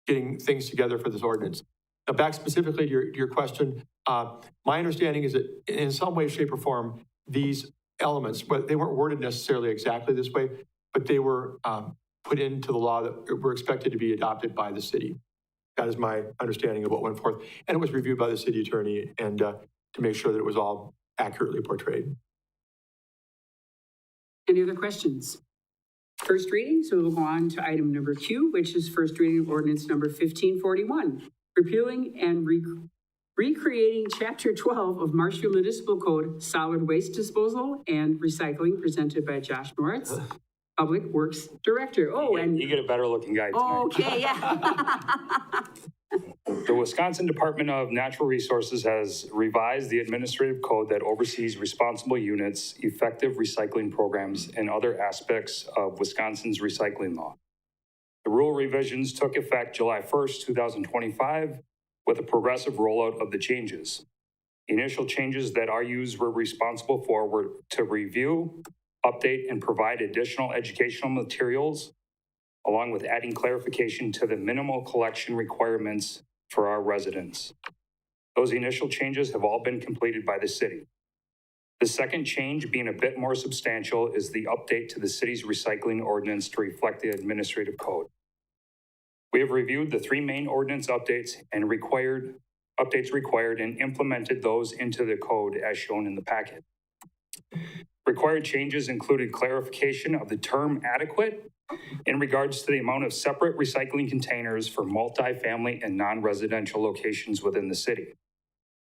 getting things together for this ordinance. Now, back specifically to your question, my understanding is that in some way, shape, or form, these elements, but they weren't worded necessarily exactly this way, but they were put into the law that were expected to be adopted by the city. That is my understanding of what went forth. And it was reviewed by the city attorney and to make sure that it was all accurately portrayed. Any other questions? First reading, so we'll go on to item number Q, which is first reading of ordinance number 1541, repealing and recreating Chapter 12 of Marshfield Municipal Code, Solid Waste Disposal and Recycling, presented by Josh Moritz, Public Works Director. Oh, and you get a better looking guy tonight. okay, yeah. The Wisconsin Department of Natural Resources has revised the administrative code that oversees responsible units, effective recycling programs, and other aspects of Wisconsin's recycling law. The rule revisions took effect July 1st, 2025, with a progressive rollout of the changes. The initial changes that RUs were responsible for were to review, update, and provide additional educational materials, along with adding clarification to the minimal collection requirements for our residents. Those initial changes have all been completed by the city. The second change, being a bit more substantial, is the update to the city's recycling ordinance to reflect the administrative code. We have reviewed the 3 main ordinance updates and updates required and implemented those into the code as shown in the packet. Required changes included clarification of the term adequate in regards to the amount of separate recycling containers for multifamily and non-residential locations within the city.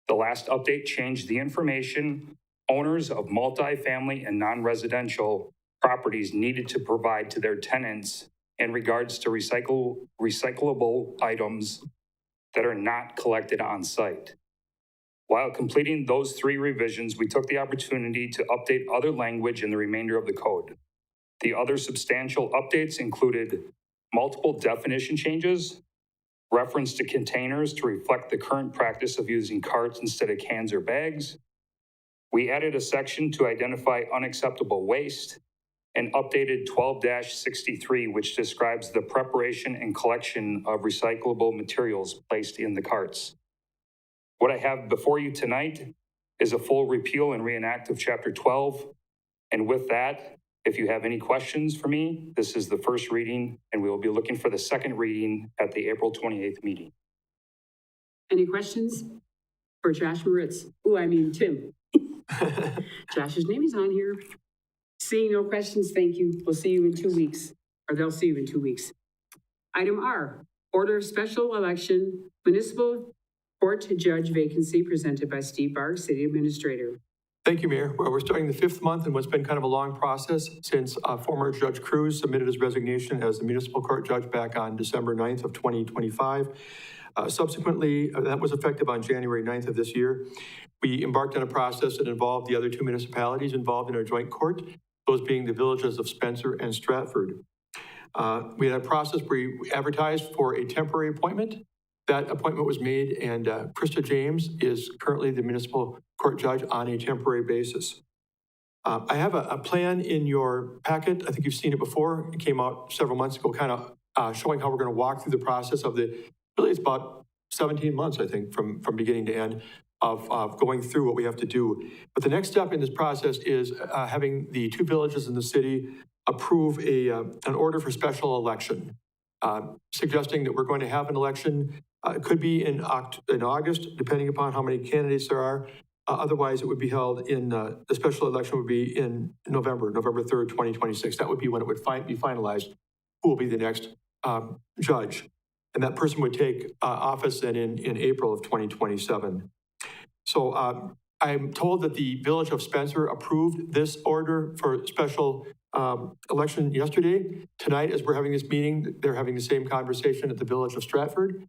The last update changed the information owners of multifamily and non-residential properties needed to provide to their tenants in regards to recyclable items that are not collected on site. While completing those 3 revisions, we took the opportunity to update other language in the remainder of the code. The other substantial updates included multiple definition changes, reference to containers to reflect the current practice of using carts instead of cans or bags. We added a section to identify unacceptable waste and updated 12-63, which describes the preparation and collection of recyclable materials placed in the carts. What I have before you tonight is a full repeal and reenact of Chapter 12. And with that, if you have any questions for me, this is the first reading, and we will be looking for the second reading at the April 28th meeting. Any questions for Josh Moritz? Tim. Josh's name is on here. Seeing no questions, thank you. We'll see you in 2 weeks, or they'll see you in 2 weeks. Item R, order of special election, municipal court judge vacancy presented by Steve Barg, City Administrator. Thank you, Mayor. Well, we're starting the 5th month in what's been kind of a long process since former Judge Cruz submitted his resignation as the municipal court judge back on December 9th of 2025. Subsequently, that was effective on January 9th of this year. We embarked on a process that involved the other 2 municipalities involved in our joint court, those being the villages of Spencer and Stratford. We had a process where we advertised for a temporary appointment. That appointment was made, and Krista James is currently the municipal court judge on a temporary basis. I have a plan in your packet. I think you've seen it before. It came out several months ago, kind of showing how we're going to walk through the process of really it's about 17 months, I think, from beginning to end of going through what we have to do. But the next step in this process is having the 2 villages in the city approve an order for special election, suggesting that we're going to have an election. It could be in August, depending upon how many candidates there are. Otherwise, it would be held the special election would be in November 3rd, 2026. That would be when it would be finalized who will be the next judge. And that person would take office then in April of 2027. So I'm told that the Village of Spencer approved this order for special election yesterday. Tonight, as we're having this meeting, they're having the same conversation at the Village of Stratford.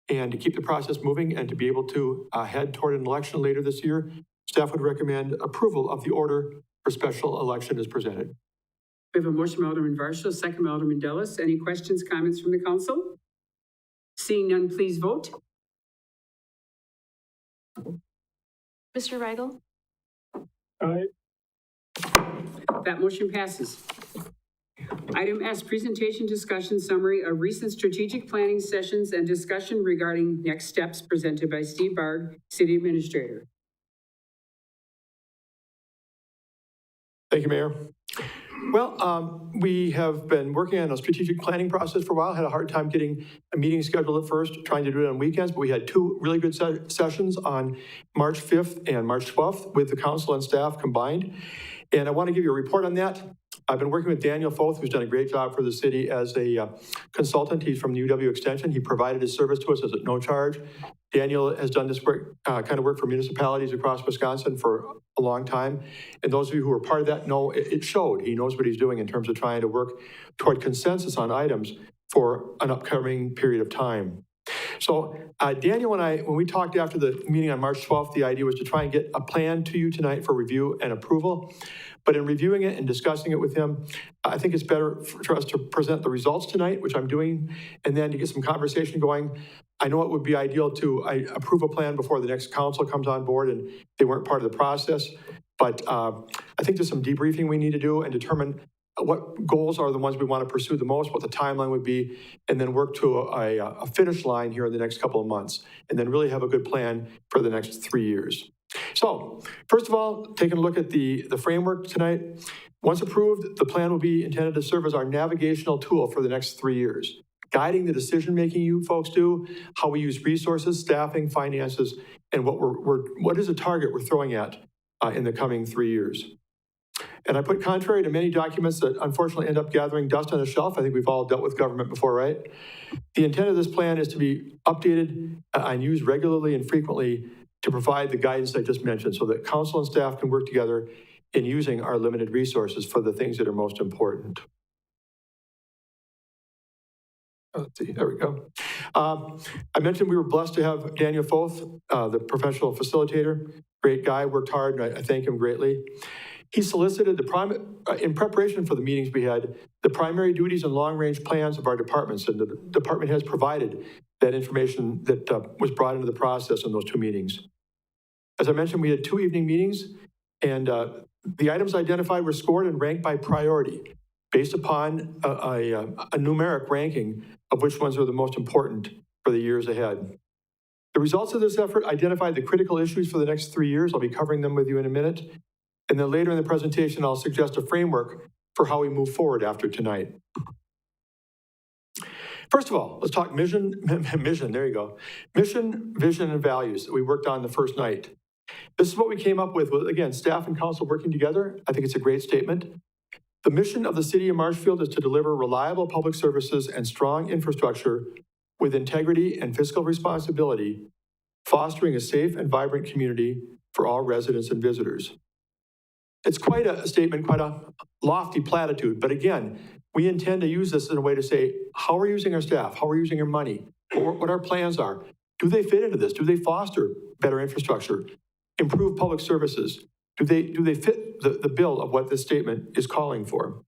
And to keep the process moving and to be able to head toward an election later this year, staff would recommend approval of the order for special election as presented. We have a motion from Alderman Varsho, second by Alderman Dellis. Any questions, comments from the council? Seeing none, please vote. Mr. Rigel? Aye. That motion passes. Item S, presentation, discussion, summary of recent strategic planning sessions and discussion regarding next steps presented by Steve Barg, City Administrator. Thank you, Mayor. Well, we have been working on a strategic planning process for a while. Had a hard time getting a meeting scheduled at first, trying to do it on weekends, but we had 2 really good sessions on March 5th and March 12th with the council and staff combined. And I want to give you a report on that. I've been working with Daniel Foth, who's done a great job for the city as a consultant. He's from the UW Extension. He provided his service to us as at no charge. Daniel has done this work, kind of work for municipalities across Wisconsin for a long time. And those of you who are part of that know it showed. He knows what he's doing in terms of trying to work toward consensus on items for an upcoming period of time. So Daniel and I, when we talked after the meeting on March 12th, the idea was to try and get a plan to you tonight for review and approval. But in reviewing it and discussing it with him, I think it's better for us to present the results tonight, which I'm doing, and then to get some conversation going. I know it would be ideal to approve a plan before the next council comes on board and they weren't part of the process. But I think there's some debriefing we need to do and determine what goals are the ones we want to pursue the most, what the timeline would be, and then work to a finish line here in the next couple of months, and then really have a good plan for the next 3 years. So, first of all, taking a look at the framework tonight. Once approved, the plan will be intended to serve as our navigational tool for the next 3 years, guiding the decision-making you folks do, how we use resources, staffing, finances, and what is a target we're throwing at in the coming 3 years. And I put contrary to many documents that unfortunately end up gathering dust on a shelf. I think we've all dealt with government before, right? The intent of this plan is to be updated and used regularly and frequently to provide the guidance I just mentioned so that council and staff can work together in using our limited resources for the things that are most important. Let's see, there we go. I mentioned we were blessed to have Daniel Foth, the professional facilitator. Great guy, worked hard, and I thank him greatly. He solicited in preparation for the meetings we had, the primary duties and long-range plans of our departments, and the department has provided that information that was brought into the process in those 2 meetings. As I mentioned, we had 2 evening meetings, and the items identified were scored and ranked by priority based upon a numeric ranking of which ones are the most important for the years ahead. The results of this effort identified the critical issues for the next 3 years. I'll be covering them with you in a minute. And then later in the presentation, I'll suggest a framework for how we move forward after tonight. First of all, let's talk mission, there you go. Mission, vision, and values that we worked on the first night. This is what we came up with, again, staff and council working together. I think it's a great statement. The mission of the city of Marshfield is to deliver reliable public services and strong infrastructure with integrity and fiscal responsibility, fostering a safe and vibrant community for all residents and visitors. It's quite a statement, quite a lofty platitude, but again, we intend to use this in a way to say, how are we using our staff? How are we using our money? What our plans are? Do they fit into this? Do they foster better infrastructure? Improve public services? Do they fit the bill of what this statement is calling for?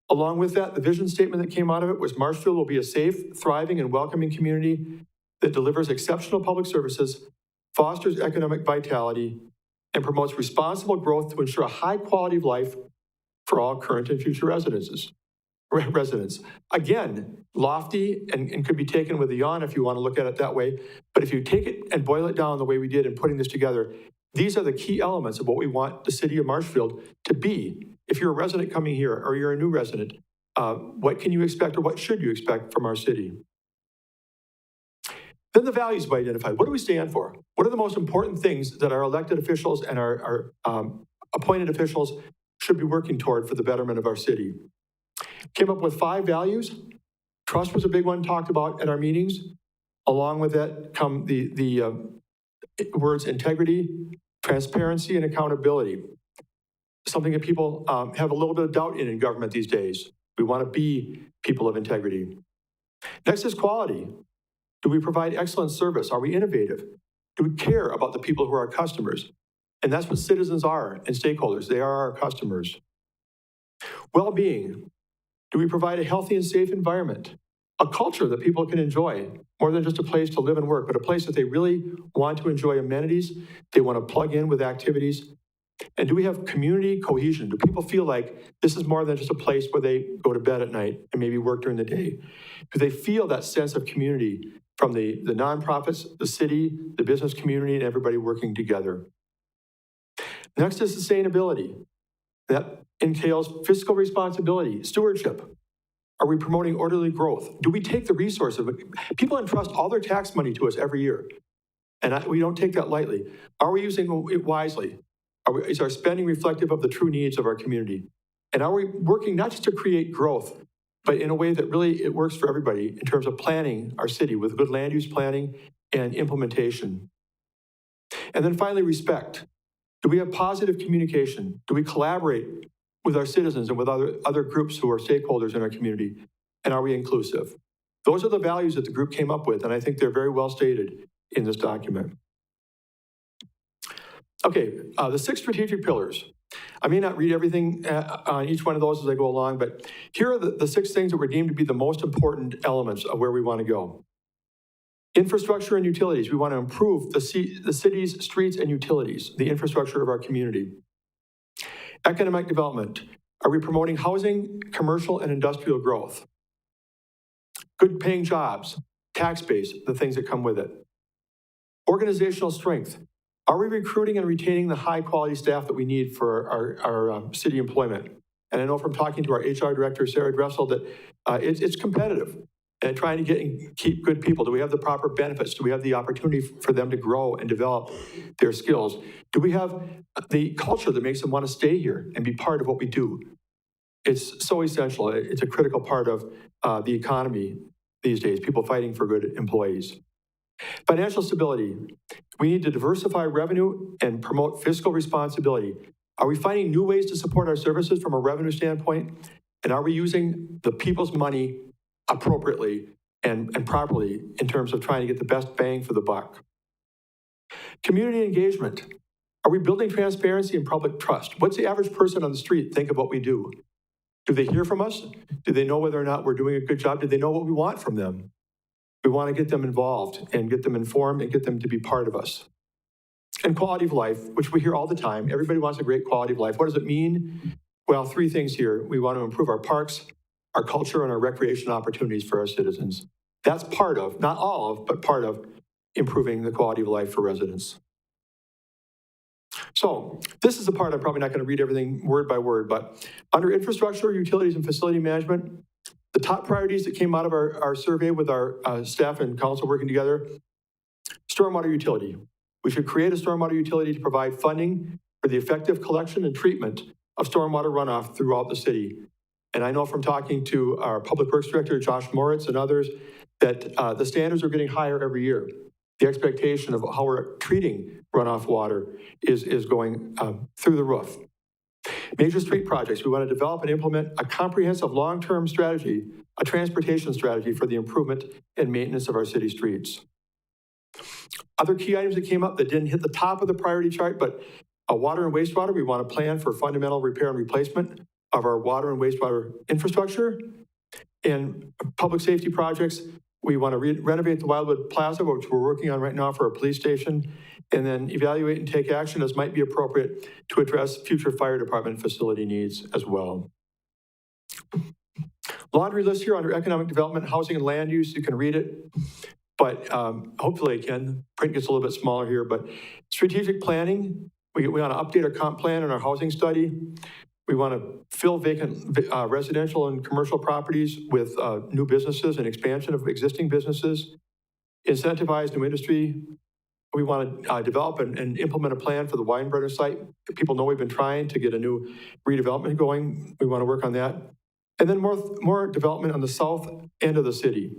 Along with that, the vision statement that came out of it was Marshfield will be a safe, thriving, and welcoming community that delivers exceptional public services, fosters economic vitality, and promotes responsible growth to ensure a high quality of life for all current and future residents. Again, lofty and could be taken with a yawn if you want to look at it that way. But if you take it and boil it down the way we did in putting this together, these are the key elements of what we want the city of Marshfield to be. If you're a resident coming here or you're a new resident, what can you expect or what should you expect from our city? Then the values we identified. What do we stand for? What are the most important things that our elected officials and our appointed officials should be working toward for the betterment of our city? Came up with 5 values. Trust was a big one talked about at our meetings. Along with that come the words integrity, transparency, and accountability. Something that people have a little bit of doubt in government these days. We want to be people of integrity. Next is quality. Do we provide excellent service? Are we innovative? Do we care about the people who are our customers? And that's what citizens are and stakeholders. They are our customers. Well-being. Do we provide a healthy and safe environment? A culture that people can enjoy, more than just a place to live and work, but a place that they really want to enjoy amenities, they want to plug in with activities. And do we have community cohesion? Do people feel like this is more than just a place where they go to bed at night and maybe work during the day? Do they feel that sense of community from the nonprofits, the city, the business community, and everybody working together? Next is sustainability. That entails fiscal responsibility, stewardship. Are we promoting orderly growth? Do we take the resource of it? People entrust all their tax money to us every year, and we don't take that lightly. Are we using it wisely? Is our spending reflective of the true needs of our community? And are we working not just to create growth, but in a way that really it works for everybody in terms of planning our city with good land use planning and implementation? And then finally, respect. Do we have positive communication? Do we collaborate with our citizens and with other groups who are stakeholders in our community? And are we inclusive? Those are the values that the group came up with, and I think they're very well stated in this document. Okay, the 6 strategic pillars. I may not read everything on each one of those as I go along, but here are the 6 things that were deemed to be the most important elements of where we want to go. Infrastructure and utilities. We want to improve the city's streets and utilities, the infrastructure of our community. Economic development. Are we promoting housing, commercial, and industrial growth? Good paying jobs, tax base, the things that come with it. Organizational strength. Are we recruiting and retaining the high quality staff that we need for our city employment? And I know from talking to our HR director, Sarah Dressel, that it's competitive and trying to keep good people. Do we have the proper benefits? Do we have the opportunity for them to grow and develop their skills? Do we have the culture that makes them want to stay here and be part of what we do? It's so essential. It's a critical part of the economy these days, people fighting for good employees. Financial stability. We need to diversify revenue and promote fiscal responsibility. Are we finding new ways to support our services from a revenue standpoint? And are we using the people's money appropriately and properly in terms of trying to get the best bang for the buck? Community engagement. Are we building transparency and public trust? What's the average person on the street think of what we do? Do they hear from us? Do they know whether or not we're doing a good job? Do they know what we want from them? We want to get them involved and get them informed and get them to be part of us. And quality of life, which we hear all the time. Everybody wants a great quality of life. What does it mean? Well, three things here. We want to improve our parks, our culture, and our recreation opportunities for our citizens. That's part of, not all of, but part of improving the quality of life for residents. So this is the part I'm probably not going to read everything word by word, but under infrastructure, utilities, and facility management, the top priorities that came out of our survey with our staff and council working together, stormwater utility. We should create a stormwater utility to provide funding for the effective collection and treatment of stormwater runoff throughout the city. And I know from talking to our Public Works Director, Josh Moritz, and others, that the standards are getting higher every year. The expectation of how we're treating runoff water is going through the roof. Major street projects, we want to develop and implement a comprehensive long-term strategy, a transportation strategy for the improvement and maintenance of our city streets. Other key items that came up that didn't hit the top of the priority chart, but water and wastewater, we want to plan for fundamental repair and replacement of our water and wastewater infrastructure. And public safety projects, we want to renovate the Wildwood Plaza, which we're working on right now for a police station, and then evaluate and take action as might be appropriate to address future fire department facility needs as well. Laundry list here under economic development, housing, and land use. You can read it, but hopefully I can. Print gets a little bit smaller here, but strategic planning. We want to update our comp plan and our housing study. We want to fill vacant residential and commercial properties with new businesses and expansion of existing businesses. Incentivize new industry. We want to develop and implement a plan for the Weinbrenner site. People know we've been trying to get a new redevelopment going. We want to work on that. And then more development on the south end of the city.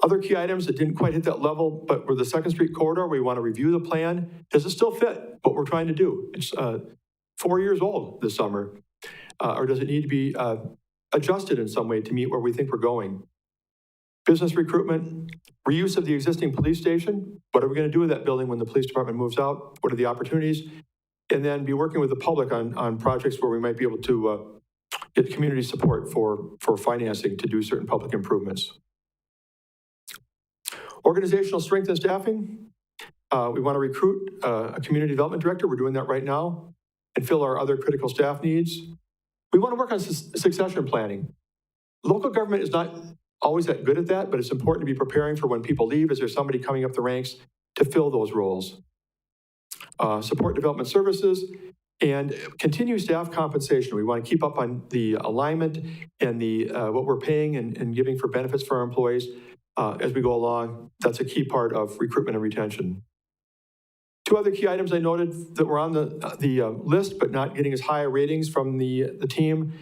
Other key items that didn't quite hit that level, but were the 2nd Street corridor. We want to review the plan. Does it still fit what we're trying to do? It's 4 years old this summer. Or does it need to be adjusted in some way to meet where we think we're going? Business recruitment, reuse of the existing police station. What are we going to do with that building when the police department moves out? What are the opportunities? And then be working with the public on projects where we might be able to get community support for financing to do certain public improvements. Organizational strength and staffing. We want to recruit a community development director. We're doing that right now, and fill our other critical staff needs. We want to work on succession planning. Local government is not always that good at that, but it's important to be preparing for when people leave. Is there somebody coming up the ranks to fill those roles? Support development services and continue staff compensation. We want to keep up on the alignment and the what we're paying and giving for benefits for our employees as we go along. That's a key part of recruitment and retention. Two other key items I noted that were on the list, but not getting as high ratings from the team.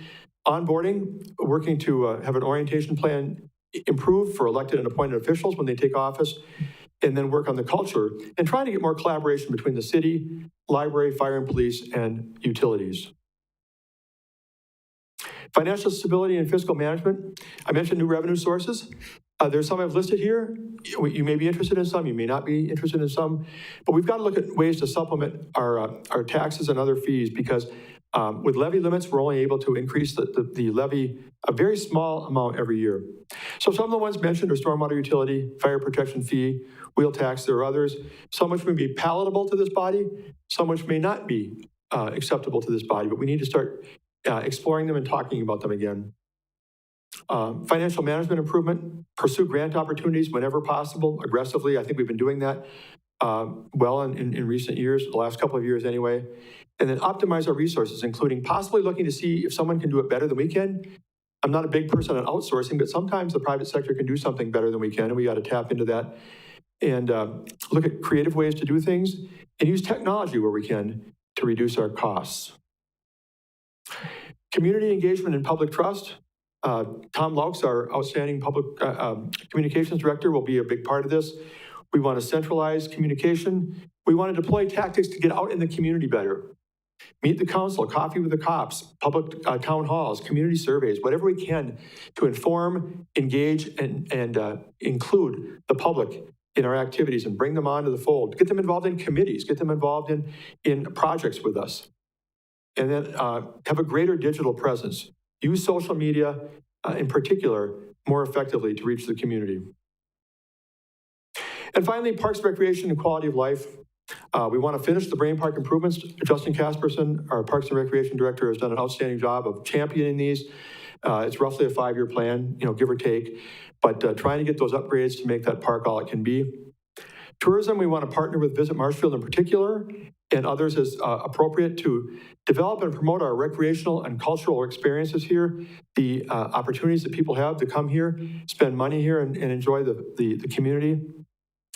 Onboarding, working to have an orientation plan improved for elected and appointed officials when they take office, and then work on the culture and trying to get more collaboration between the city, library, fire and police, and utilities. Financial stability and fiscal management. I mentioned new revenue sources. There's some I've listed here. You may be interested in some, you may not be interested in some, but we've got to look at ways to supplement our taxes and other fees because with levy limits, we're only able to increase the levy a very small amount every year. So some of the ones mentioned are stormwater utility, fire protection fee, wheel tax. There are others. Some which may be palatable to this body, some which may not be acceptable to this body, but we need to start exploring them and talking about them again. Financial management improvement, pursue grant opportunities whenever possible, aggressively. I think we've been doing that well in recent years, the last couple of years anyway. And then optimize our resources, including possibly looking to see if someone can do it better than we can. I'm not a big person on outsourcing, but sometimes the private sector can do something better than we can, and we got to tap into that. And look at creative ways to do things, and use technology where we can to reduce our costs. Community engagement and public trust. Tom Laux, our outstanding public communications director, will be a big part of this. We want to centralize communication. We want to deploy tactics to get out in the community better. Meet the council, coffee with the cops, public town halls, community surveys, whatever we can to inform, engage, and include the public in our activities and bring them onto the fold. Get them involved in committees, get them involved in projects with us. And then have a greater digital presence. Use social media in particular more effectively to reach the community. And finally, Parks, Recreation, and Quality of Life. We want to finish the Brain Park improvements. Justin Casperson, our Parks and Recreation Director, has done an outstanding job of championing these. It's roughly a 5-year plan, give or take, but trying to get those upgrades to make that park all it can be. Tourism, we want to partner with Visit Marshfield in particular and others as appropriate to develop and promote our recreational and cultural experiences here, the opportunities that people have to come here, spend money here, and enjoy the community.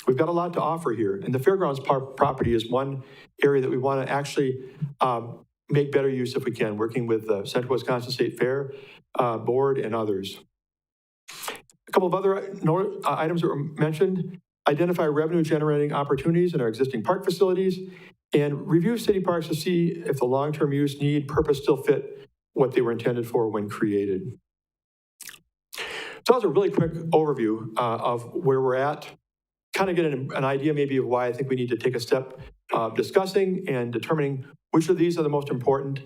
We've got a lot to offer here, and the fairgrounds property is one area that we want to actually make better use if we can, working with the Central Wisconsin State Fair Board and others. A couple of other items that were mentioned: identify revenue generating opportunities in our existing park facilities, and review city parks to see if the long-term use, need, purpose still fit what they were intended for when created. So that was a really quick overview of where we're at. Kind of get an idea maybe of why I think we need to take a step discussing and determining which of these are the most important.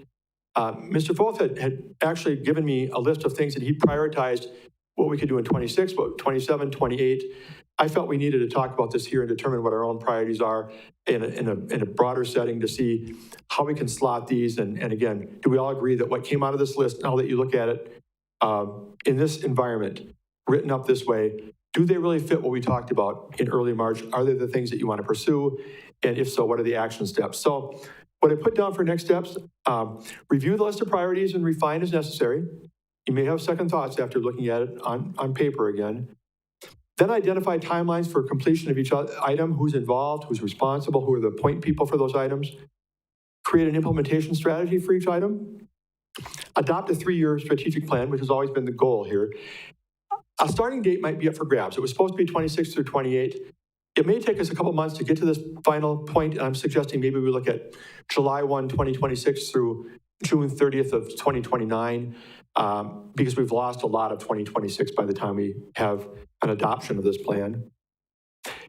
Mr. Foth had actually given me a list of things that he prioritized, what we could do in 26, what 27, 28. I felt we needed to talk about this here and determine what our own priorities are in a broader setting to see how we can slot these. And again, do we all agree that what came out of this list, now that you look at it in this environment, written up this way, do they really fit what we talked about in early March? Are they the things that you want to pursue? And if so, what are the action steps? So what I put down for next steps, review the list of priorities and refine as necessary. You may have second thoughts after looking at it on paper again. Then identify timelines for completion of each item, who's involved, who's responsible, who are the point people for those items. Create an implementation strategy for each item. Adopt a 3-year strategic plan, which has always been the goal here. A starting date might be up for grabs. It was supposed to be 26 through 28. It may take us a couple months to get to this final point, and I'm suggesting maybe we look at July 1, 2026 through June 30th of 2029, because we've lost a lot of 2026 by the time we have an adoption of this plan.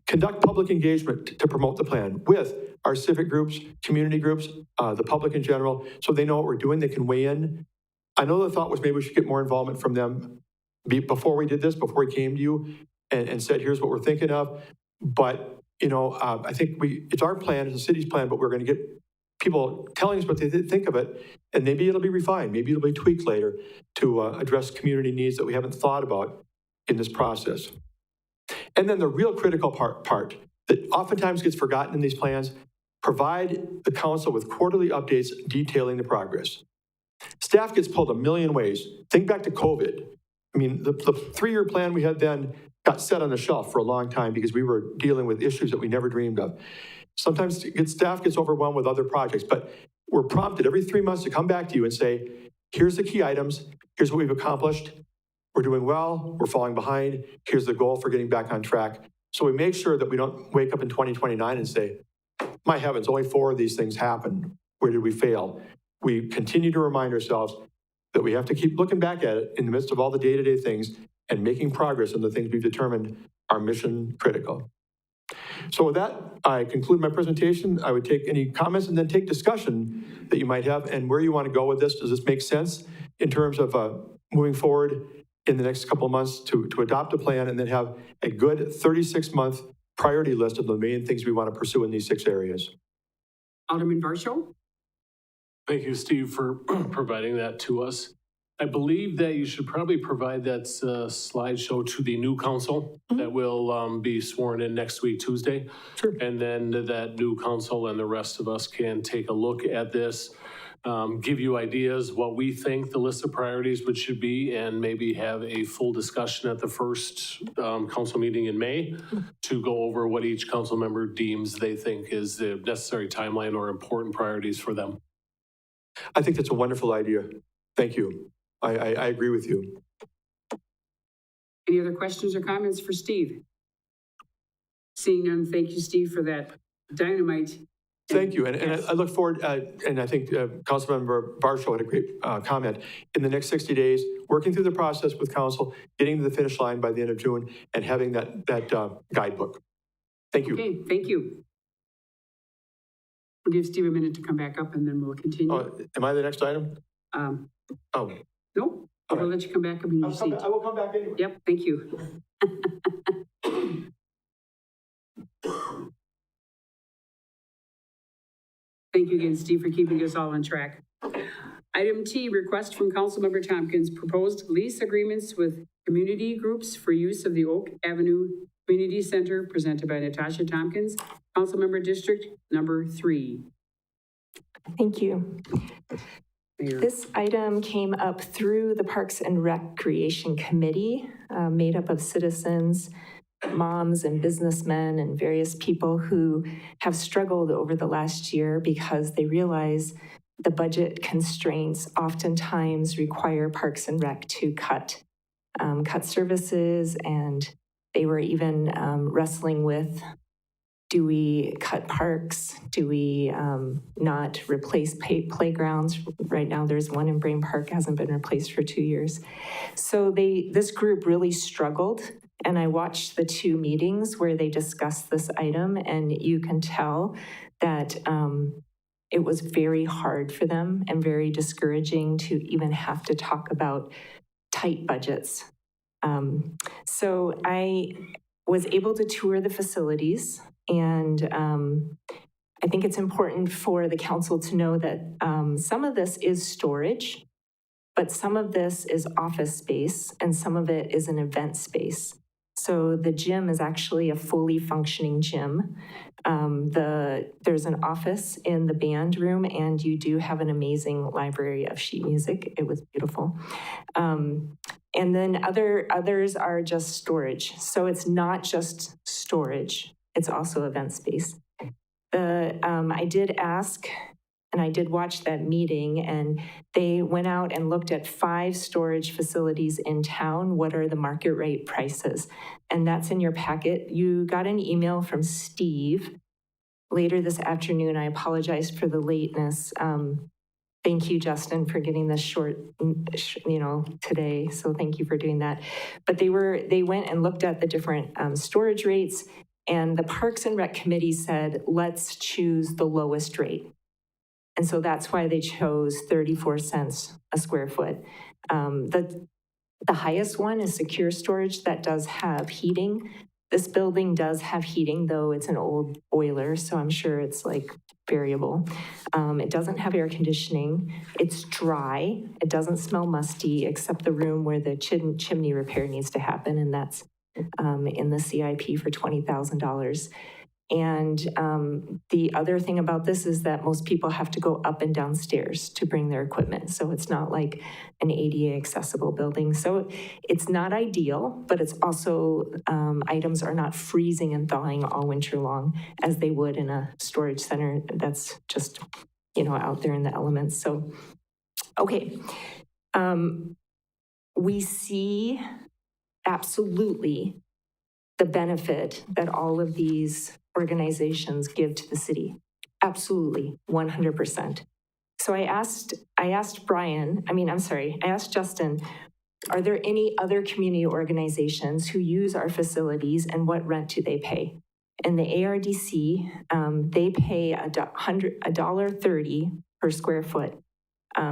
Conduct public engagement to promote the plan with our civic groups, community groups, the public in general, so they know what we're doing, they can weigh in. I know the thought was maybe we should get more involvement from them before we did this, before we came to you and said, here's what we're thinking of. But, I think it's our plan, it's the city's plan, but we're going to get people telling us what they think of it, and maybe it'll be refined, maybe it'll be tweaked later to address community needs that we haven't thought about in this process. And then the real critical part that oftentimes gets forgotten in these plans, provide the council with quarterly updates detailing the progress. Staff gets pulled a million ways. Think back to COVID. I mean, the 3-year plan we had then got set on the shelf for a long time because we were dealing with issues that we never dreamed of. Sometimes staff gets overwhelmed with other projects, but we're prompted every 3 months to come back to you and say, here's the key items, here's what we've accomplished, we're doing well, we're falling behind, here's the goal for getting back on track. So we make sure that we don't wake up in 2029 and say, my heavens, only 4 of these things happened. Where did we fail? We continue to remind ourselves that we have to keep looking back at it in the midst of all the day-to-day things and making progress on the things we've determined are mission critical. So with that, I conclude my presentation. I would take any comments and then take discussion that you might have and where you want to go with this. Does this make sense in terms of moving forward in the next couple of months to adopt a plan and then have a good 36-month priority list of the main things we want to pursue in these 6 areas? Alderman Varsho? Thank you, Steve, for providing that to us. I believe that you should probably provide that slideshow to the new council that will be sworn in next week, Tuesday. Sure. And then that new council and the rest of us can take a look at this, give you ideas what we think the list of priorities should be, and maybe have a full discussion at the first council meeting in May to go over what each council member deems they think is the necessary timeline or important priorities for them. I think that's a wonderful idea. Thank you. I agree with you. Any other questions or comments for Steve? Seeing none, thank you, Steve, for that dynamite. Thank you. And I look forward, and I think Councilmember Varsho had a great comment, in the next 60 days, working through the process with council, getting to the finish line by the end of June, and having that guidebook. Thank you. Okay, thank you. We'll give Steve a minute to come back up and then we'll continue. Am I the next item? No, I'll let you come back up in your seat. I will come back anyway. Yep, thank you. Thank you again, Steve, for keeping us all on track. Item T, request from Councilmember Tompkins, proposed lease agreements with community groups for use of the Oak Avenue Community Center, presented by Natasha Tompkins, Councilmember District number 3. Thank you. Mayor. This item came up through the Parks and Recreation Committee, made up of citizens, moms and businessmen and various people who have struggled over the last year because they realize the budget constraints oftentimes require Parks and Rec to cut services, and they were even wrestling with, do we cut parks? Do we not replace playgrounds? Right now, there's one in Brain Park, hasn't been replaced for 2 years. So this group really struggled, and I watched the 2 meetings where they discussed this item, and you can tell that it was very hard for them and very discouraging to even have to talk about tight budgets. So I was able to tour the facilities, and I think it's important for the council to know that some of this is storage, but some of this is office space, and some of it is an event space. So the gym is actually a fully functioning gym. There's an office in the band room, and you do have an amazing library of sheet music. It was beautiful. And then others are just storage. So it's not just storage, it's also event space. I did ask, and I did watch that meeting, and they went out and looked at 5 storage facilities in town. What are the market rate prices? And that's in your packet. You got an email from Steve later this afternoon. I apologize for the lateness. Thank you, Justin, for getting this short, today. So thank you for doing that. But they went and looked at the different storage rates, and the Parks and Rec Committee said, let's choose the lowest rate. And so that's why they chose 34 cents a square foot. The highest one is secure storage that does have heating. This building does have heating, though it's an old boiler, so I'm sure it's like variable. It doesn't have air conditioning. It's dry. It doesn't smell musty, except the room where the chimney repair needs to happen, and that's in the CIP for $20,000. And the other thing about this is that most people have to go up and down stairs to bring their equipment. So it's not like an ADA accessible building. So it's not ideal, but it's also, items are not freezing and thawing all winter long as they would in a storage center that's just, out there in the elements. So, okay. We see absolutely the benefit that all of these organizations give to the city. Absolutely, 100%. So I asked Justin, are there any other community organizations who use our facilities, and what rent do they pay? And the ARDC, they pay $1.30 per square foot.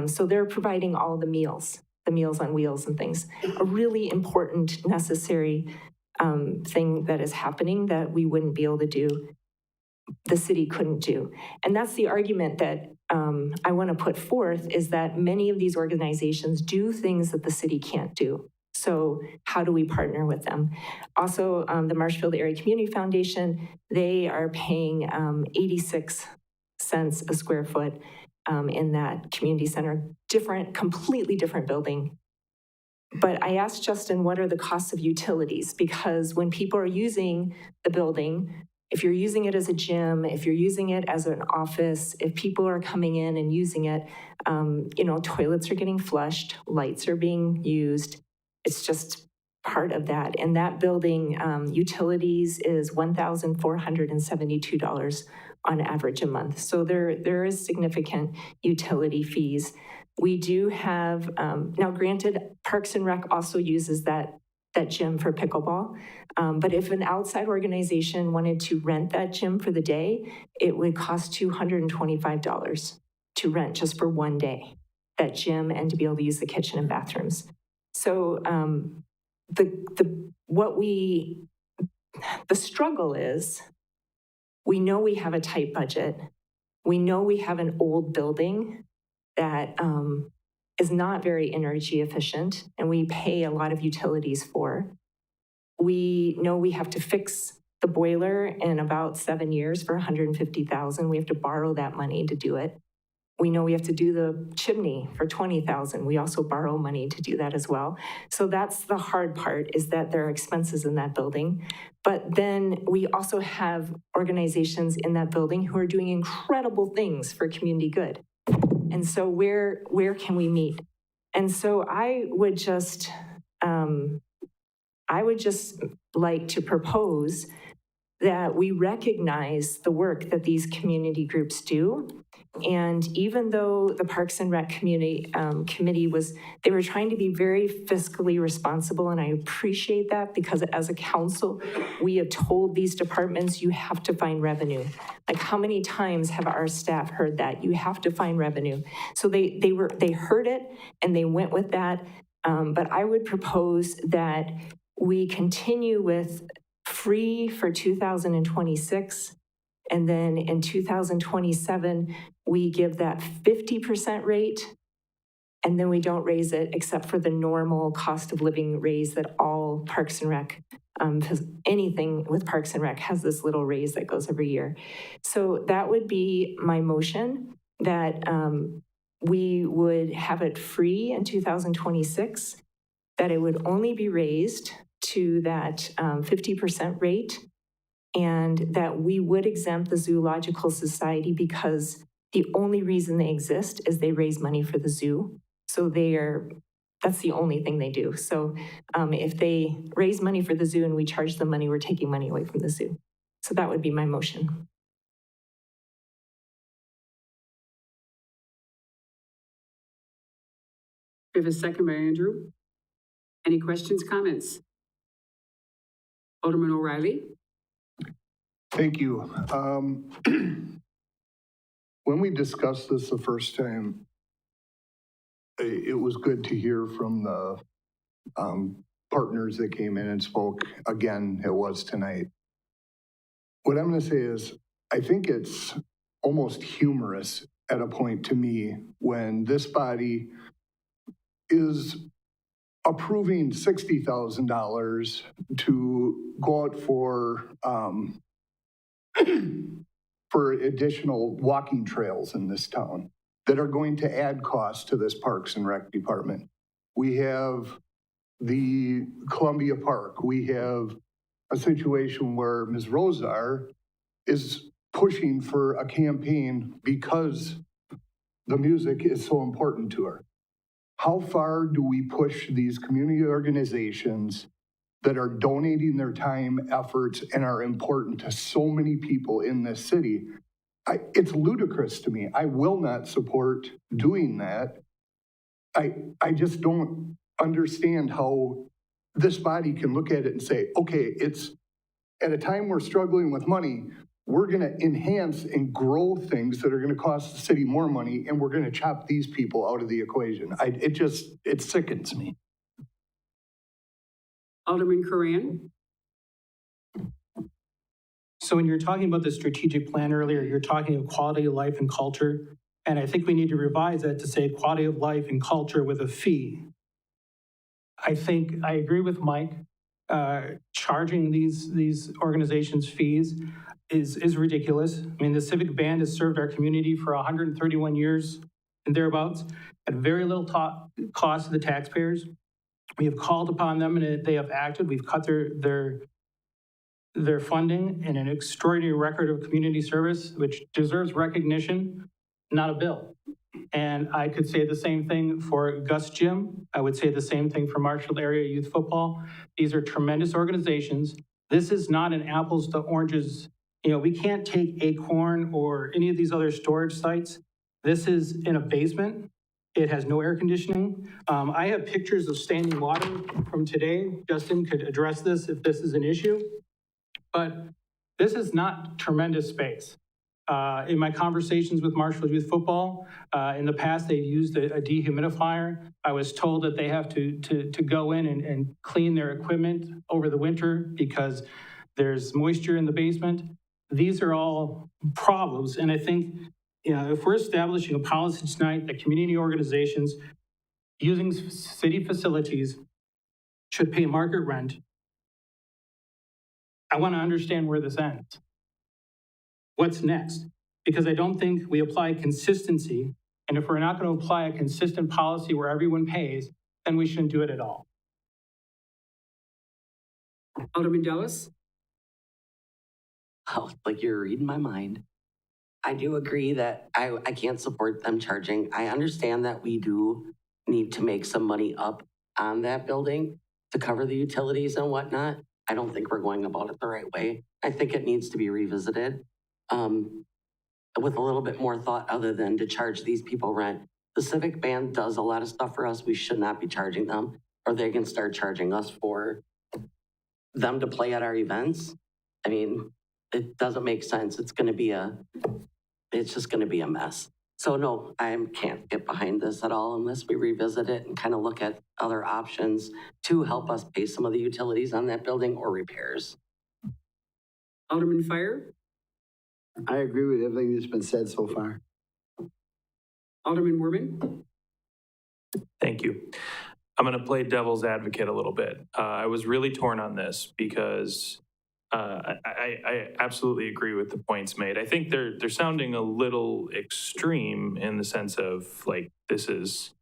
So they're providing all the meals on wheels and things. A really important, necessary thing that is happening that we wouldn't be able to do, the city couldn't do. And that's the argument that I want to put forth, is that many of these organizations do things that the city can't do. So how do we partner with them? Also, the Marshfield Area Community Foundation, they are paying 86 cents a square foot in that community center, completely different building. But I asked Justin, what are the costs of utilities? Because when people are using the building, if you're using it as a gym, if you're using it as an office, if people are coming in and using it, toilets are getting flushed, lights are being used. It's just part of that. And that building, utilities is $1,472 on average a month. So there is significant utility fees. We do have, now granted, Parks and Rec also uses that gym for pickleball. But if an outside organization wanted to rent that gym for the day, it would cost $225 to rent just for one day, that gym, and to be able to use the kitchen and bathrooms. So the struggle is, we know we have a tight budget. We know we have an old building that is not very energy efficient, and we pay a lot of utilities for. We know we have to fix the boiler in about 7 years for $150,000. We have to borrow that money to do it. We know we have to do the chimney for $20,000. We also borrow money to do that as well. So that's the hard part, is that there are expenses in that building. But then we also have organizations in that building who are doing incredible things for community good. And so where can we meet? And so I would just like to propose that we recognize the work that these community groups do. And even though the Parks and Rec committee they were trying to be very fiscally responsible, and I appreciate that, because as a council, we have told these departments, you have to find revenue. Like, how many times have our staff heard that? You have to find revenue. So they heard it and they went with that. But I would propose that we continue with free for 2026. And then in 2027, we give that 50% rate, and then we don't raise it except for the normal cost of living raise that all Parks and Rec, anything with Parks and Rec has this little raise that goes every year. So that would be my motion, that we would have it free in 2026, that it would only be raised to that 50% rate, and that we would exempt the Zoological Society because the only reason they exist is they raise money for the zoo. So that's the only thing they do. So if they raise money for the zoo and we charge them money, we're taking money away from the zoo. So that would be my motion. We have a second by Andrew. Any questions, comments? Alderman O'Reilly? Thank you. When we discussed this the first time, it was good to hear from the partners that came in and spoke. Again, it was tonight. What I'm going to say is, I think it's almost humorous at a point to me when this body is approving $60,000 to go out for additional walking trails in this town that are going to add costs to this Parks and Rec department. We have the Columbia Park. We have a situation where Ms. Rosar is pushing for a campaign because the music is so important to her. How far do we push these community organizations that are donating their time, efforts, and are important to so many people in this city? It's ludicrous to me. I will not support doing that. I just don't understand how this body can look at it and say, okay, it's at a time we're struggling with money, we're going to enhance and grow things that are going to cost the city more money, and we're going to chop these people out of the equation. It sickens me. Alderman Curran? So when you're talking about the strategic plan earlier, you're talking of quality of life and culture. And I think we need to revise that to say quality of life and culture with a fee. I think I agree with Mike. Charging these organizations fees is ridiculous. I mean, the Civic Band has served our community for 131 years and thereabouts at very little cost to the taxpayers. We have called upon them and they have acted. We've cut their funding in an extraordinary record of community service, which deserves recognition, not a bill. And I could say the same thing for Gus Gym. I would say the same thing for Marshfield Area Youth Football. These are tremendous organizations. This is not an apples to oranges. You know, we can't take Acorn or any of these other storage sites. This is in a basement. It has no air conditioning. I have pictures of standing water from today. Justin could address this if this is an issue. But this is not tremendous space. In my conversations with Marshfield Youth Football, in the past they've used a dehumidifier. I was told that they have to go in and clean their equipment over the winter because there's moisture in the basement. These are all problems, and I think if we're establishing a policy tonight that community organizations using city facilities should pay market rent, I want to understand where this ends. What's next? Because I don't think we apply consistency. And if we're not going to apply a consistent policy where everyone pays, then we shouldn't do it at all. Alderman Dellis? Oh, like you're reading my mind. I do agree that I can't support them charging. I understand that we do need to make some money up on that building to cover the utilities and whatnot. I don't think we're going about it the right way. I think it needs to be revisited with a little bit more thought other than to charge these people rent. The Civic Band does a lot of stuff for us. We should not be charging them, or they can start charging us for them to play at our events. I mean, it doesn't make sense. It's just gonna be a mess. So no, I can't get behind this at all unless we revisit it and kind of look at other options to help us pay some of the utilities on that building or repairs. Alderman Fire? I agree with everything that's been said so far. Alderman Werman? Thank you. I'm going to play devil's advocate a little bit. I was really torn on this because I absolutely agree with the points made. I think they're sounding a little extreme in the sense of like, this is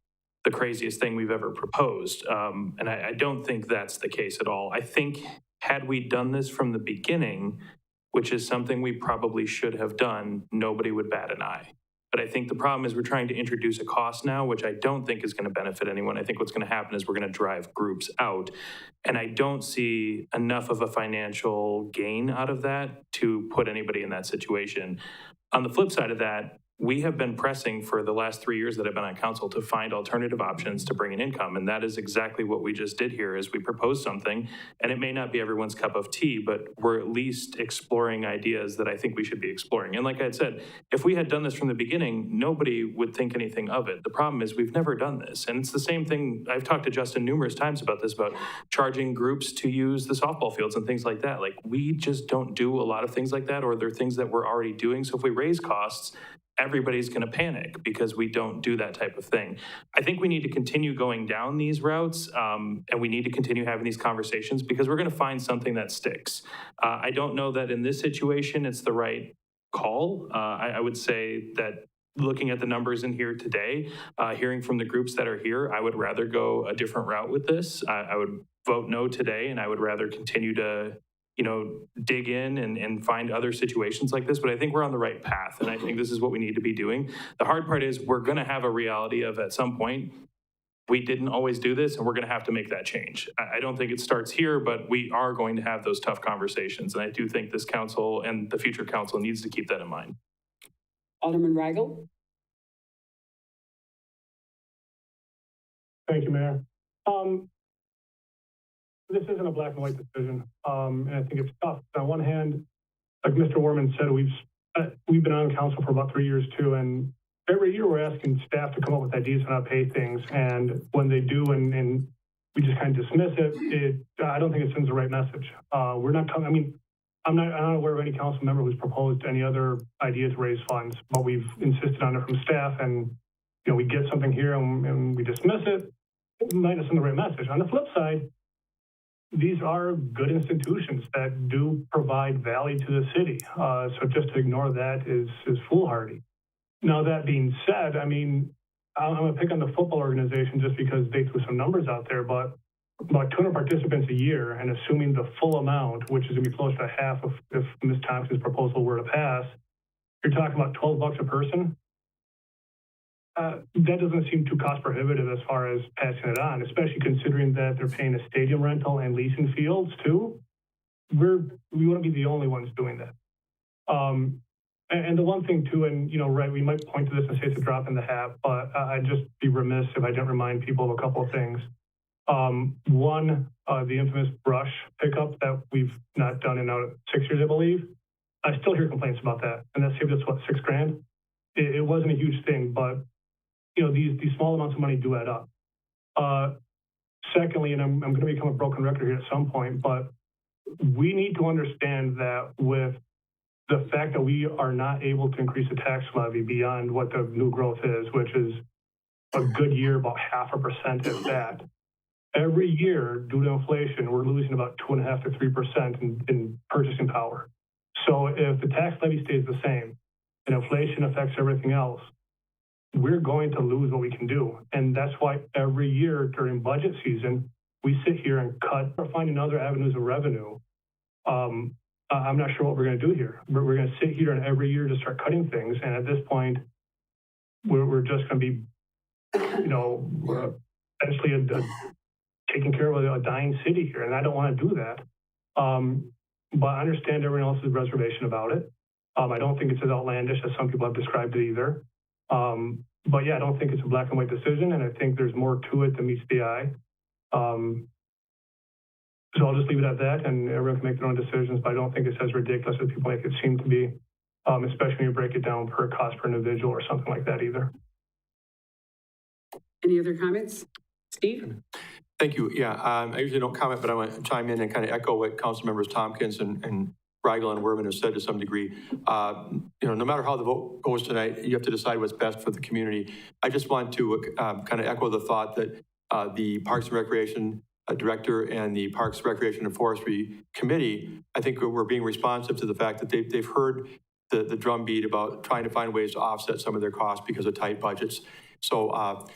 the craziest thing we've ever proposed. And I don't think that's the case at all. I think had we done this from the beginning, which is something we probably should have done, nobody would bat an eye. But I think the problem is we're trying to introduce a cost now, which I don't think is going to benefit anyone. I think what's going to happen is we're going to drive groups out. And I don't see enough of a financial gain out of that to put anybody in that situation. On the flip side of that, we have been pressing for the last 3 years that I've been on council to find alternative options to bring in income. And that is exactly what we just did here is we proposed something, and it may not be everyone's cup of tea, but we're at least exploring ideas that I think we should be exploring. And like I had said, if we had done this from the beginning, nobody would think anything of it. The problem is we've never done this. And it's the same thing, I've talked to Justin numerous times about this, about charging groups to use the softball fields and things like that. Like we just don't do a lot of things like that, or they're things that we're already doing. So if we raise costs, everybody's going to panic because we don't do that type of thing. I think we need to continue going down these routes and we need to continue having these conversations because we're going to find something that sticks. I don't know that in this situation it's the right call. I would say that looking at the numbers in here today, hearing from the groups that are here, I would rather go a different route with this. I would vote no today, and I would rather continue to dig in and find other situations like this, but I think we're on the right path. And I think this is what we need to be doing. The hard part is we're going to have a reality of at some point, we didn't always do this and we're going to have to make that change. I don't think it starts here, but we are going to have those tough conversations. And I do think this council and the future council needs to keep that in mind. Alderman Weigel? Thank you, Mayor. This isn't a black and white decision, and I think it's tough. On one hand, like Mr. Werman said, we've been on council for about 3 years too, and every year we're asking staff to come up with ideas on how to pay things, and when they do, and we just kind of dismiss it, I don't think it sends the right message. We're not coming. I mean, I'm not aware of any council member who's proposed any other idea to raise funds, but we've insisted on it from staff, and we get something here and we dismiss it. It might not send the right message. On the flip side, these are good institutions that do provide value to the city. So just to ignore that is foolhardy. Now, that being said, I mean, I'm going to pick on the football organization just because they threw some numbers out there, but about 200 participants a year, and assuming the full amount, which is going to be close to half if Ms. Thompson's proposal were to pass, you're talking about $12 a person. That doesn't seem too cost prohibitive as far as passing it on, especially considering that they're paying a stadium rental and leasing fields too. We wouldn't be the only ones doing that. And the one thing too, and right, we might point to this and say it's a drop in the hat, but I'd just be remiss if I didn't remind people of a couple of things. One, the infamous brush pickup that we've not done in 6 years, I believe. I still hear complaints about that, and that saved us what, $6,000? It wasn't a huge thing, but these small amounts of money do add up. Secondly, and I'm going to become a broken record here at some point, but we need to understand that with the fact that we are not able to increase the tax levy beyond what the new growth is, which is a good year, about 0.5% at that. Every year, due to inflation, we're losing about 2.5% to 3% in purchasing power. So if the tax levy stays the same and inflation affects everything else, we're going to lose what we can do. And that's why every year during budget season, we sit here and cut or find other avenues of revenue. I'm not sure what we're going to do here. We're going to sit here and every year just start cutting things. And at this point, we're just going to be, essentially taking care of a dying city here. And I don't want to do that. But I understand everyone else's reservation about it. I don't think it's as outlandish as some people have described it either. But yeah, I don't think it's a black and white decision. And I think there's more to it than meets the eye. So I'll just leave it at that, and everyone can make their own decisions, but I don't think it's as ridiculous as people make it seem to be, especially when you break it down per cost per individual or something like that either. Any other comments? Steve? Thank you. Yeah, I usually don't comment, but I want to chime in and kind of echo what Council Members Tompkins and Rigel and Werman have said to some degree. No matter how the vote goes tonight, you have to decide what's best for the community. I just want to kind of echo the thought that the Parks and Recreation Director and the Parks, Recreation, and Forestry Committee, I think we're being responsive to the fact that they've heard the drumbeat about trying to find ways to offset some of their costs because of tight budgets. So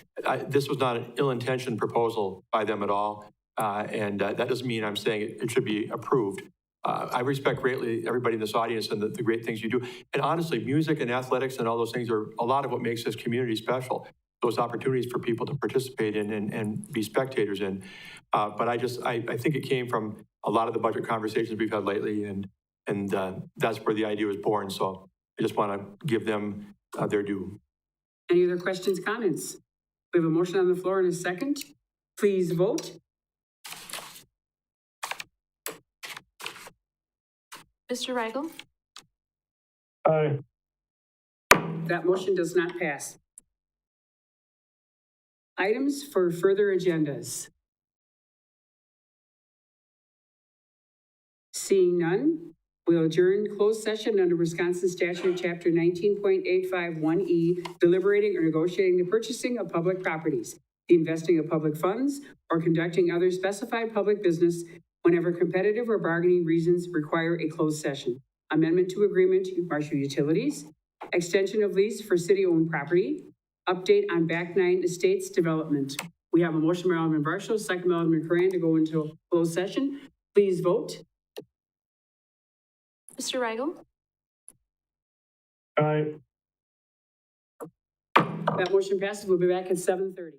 this was not an ill-intentioned proposal by them at all, and that doesn't mean I'm saying it should be approved. I respect greatly everybody in this audience and the great things you do. And honestly, music and athletics and all those things are a lot of what makes this community special. Those opportunities for people to participate in and be spectators in. But I think it came from a lot of the budget conversations we've had lately, and that's where the idea was born. So I just want to give them their due. Any other questions, comments? We have a motion on the floor in a second. Please vote. Mr. Rigel? Aye. That motion does not pass. Items for further agendas. Seeing none, we'll adjourn closed session under Wisconsin Statute Chapter 19.851E, deliberating or negotiating the purchasing of public properties, the investing of public funds, or conducting other specified public business whenever competitive or bargaining reasons require a closed session. Amendment to agreement, Marshfield Utilities, extension of lease for city-owned property, update on Back Nine Estates development. We have a motion by Alderman Varsho, second by Alderman Coran to go into a closed session. Please vote. Mr. Rigel? Aye. That motion passes. We'll be back at 7:30.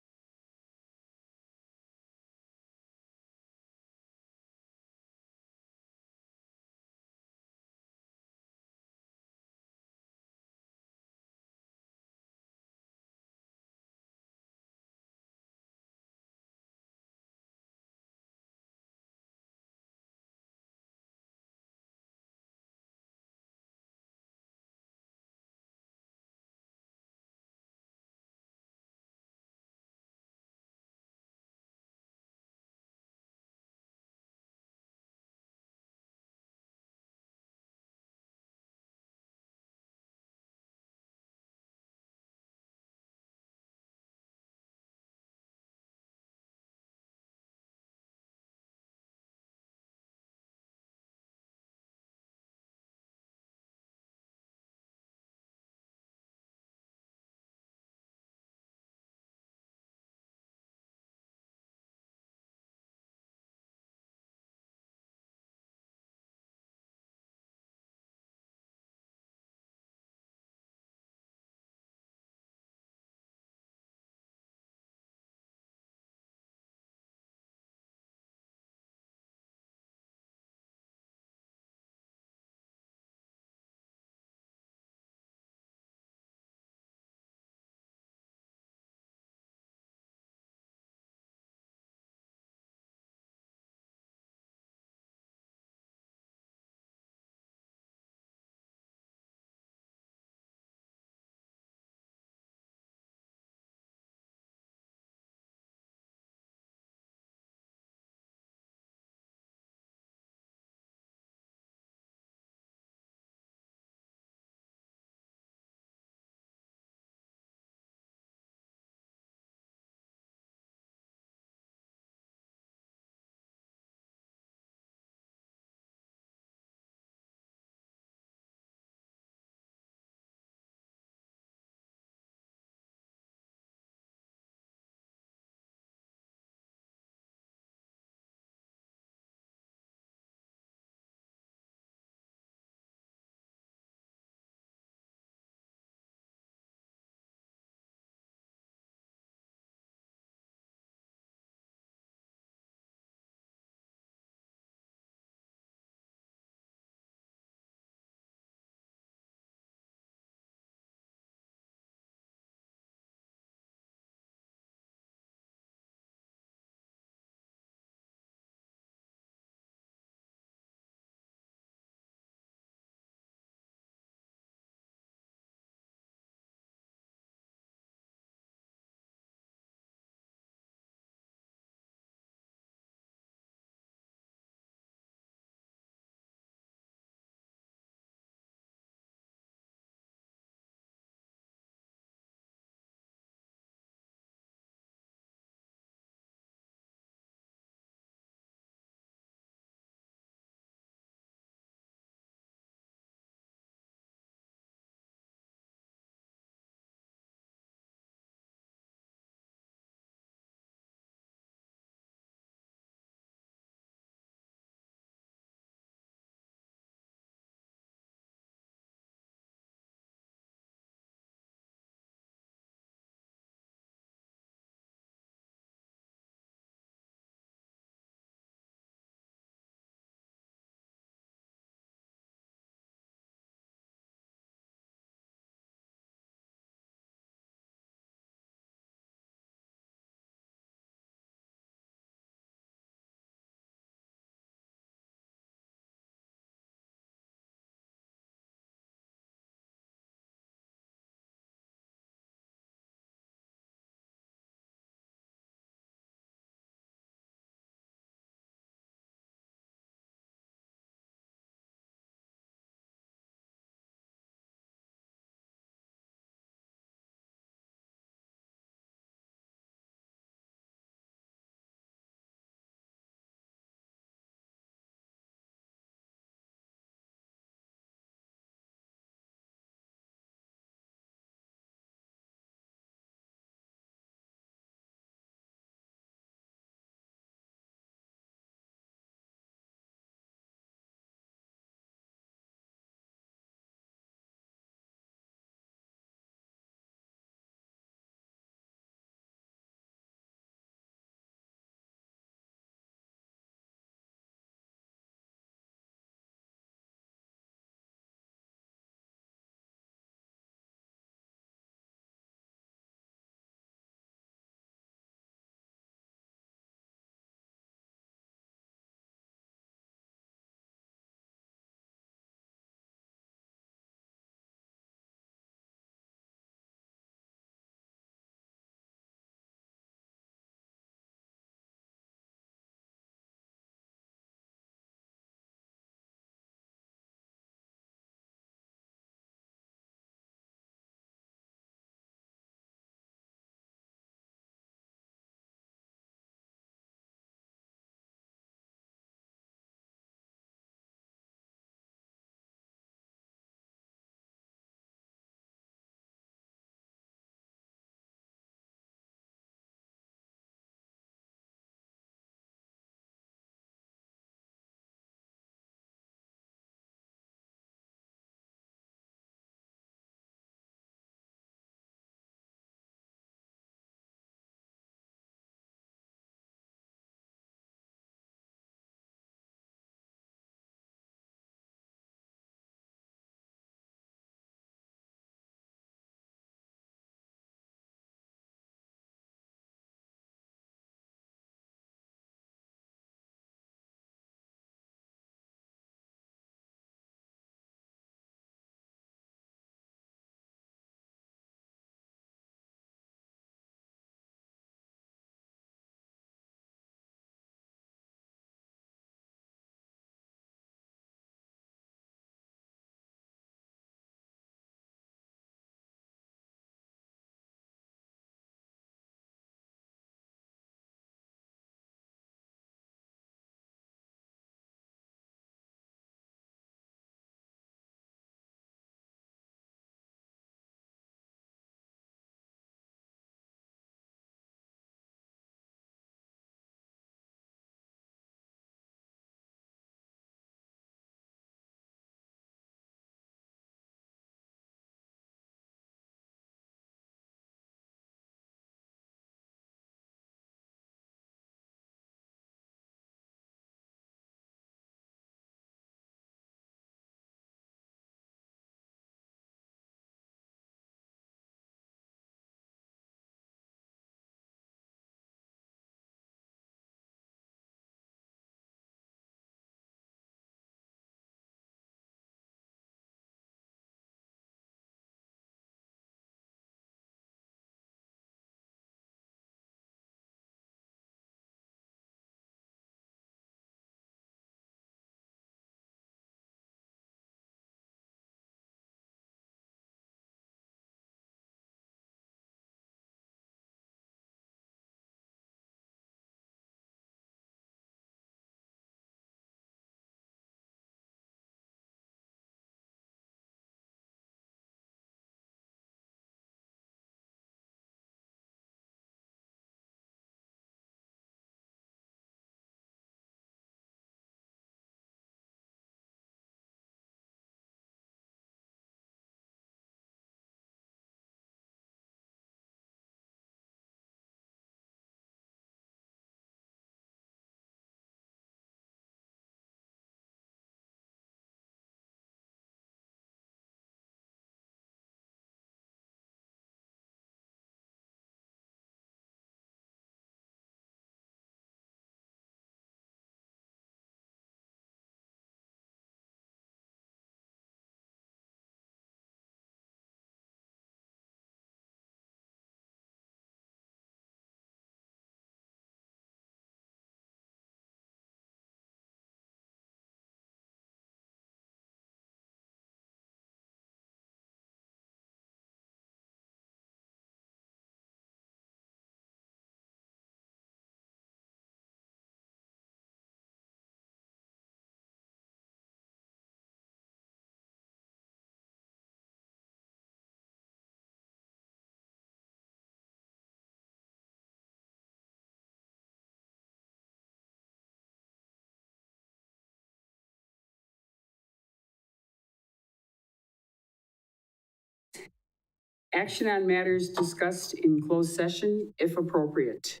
Action on matters discussed in closed session, if appropriate.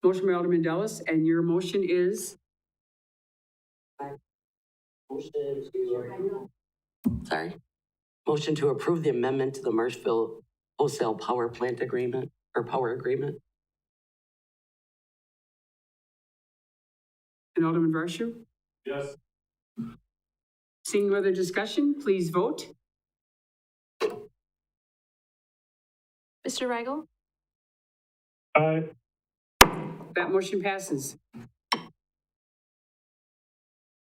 Motion by Alderman Dellis, and your motion is? Motion to approve the amendment to the Marshfield wholesale power plant agreement or power agreement. And Alderman Varsho? Yes. Seeing no other discussion, please vote. Mr. Weigel? Aye. That motion passes.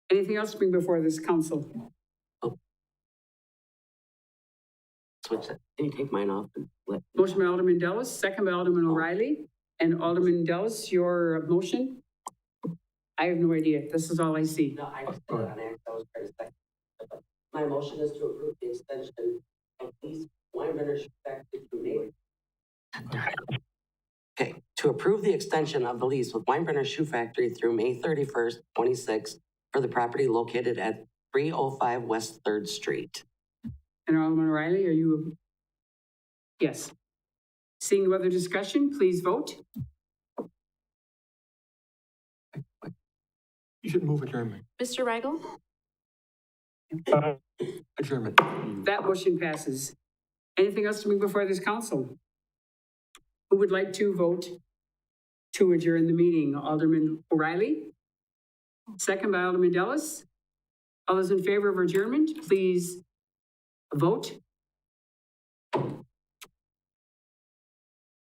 Anything else to bring before this council? Switch that. Can you take mine off? Motion by Alderman Dellis, second by Alderman O'Reilly. And Alderman Dellis, your motion? I have no idea. This is all I see. No, I just did it on accident. I was trying to second. My motion is to approve the extension of these wine vendors factory through May. Okay, to approve the extension of the lease with Weinbrenner Shoe Factory through May 31st, 26 for the property located at 305 West 3rd Street. And Alderman O'Reilly, are you? Yes. Seeing no other discussion, please vote. You should move adjournment. Mr. Weigel? Adjournment. That motion passes. Anything else to bring before this council? Who would like to vote to adjourn the meeting? Alderman O'Reilly? Second by Alderman Dellis. All those in favor of adjournment, please vote.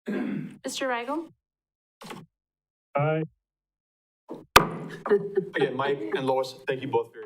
Mr. Weigel? Aye. Again, Mike and Lois, thank you both very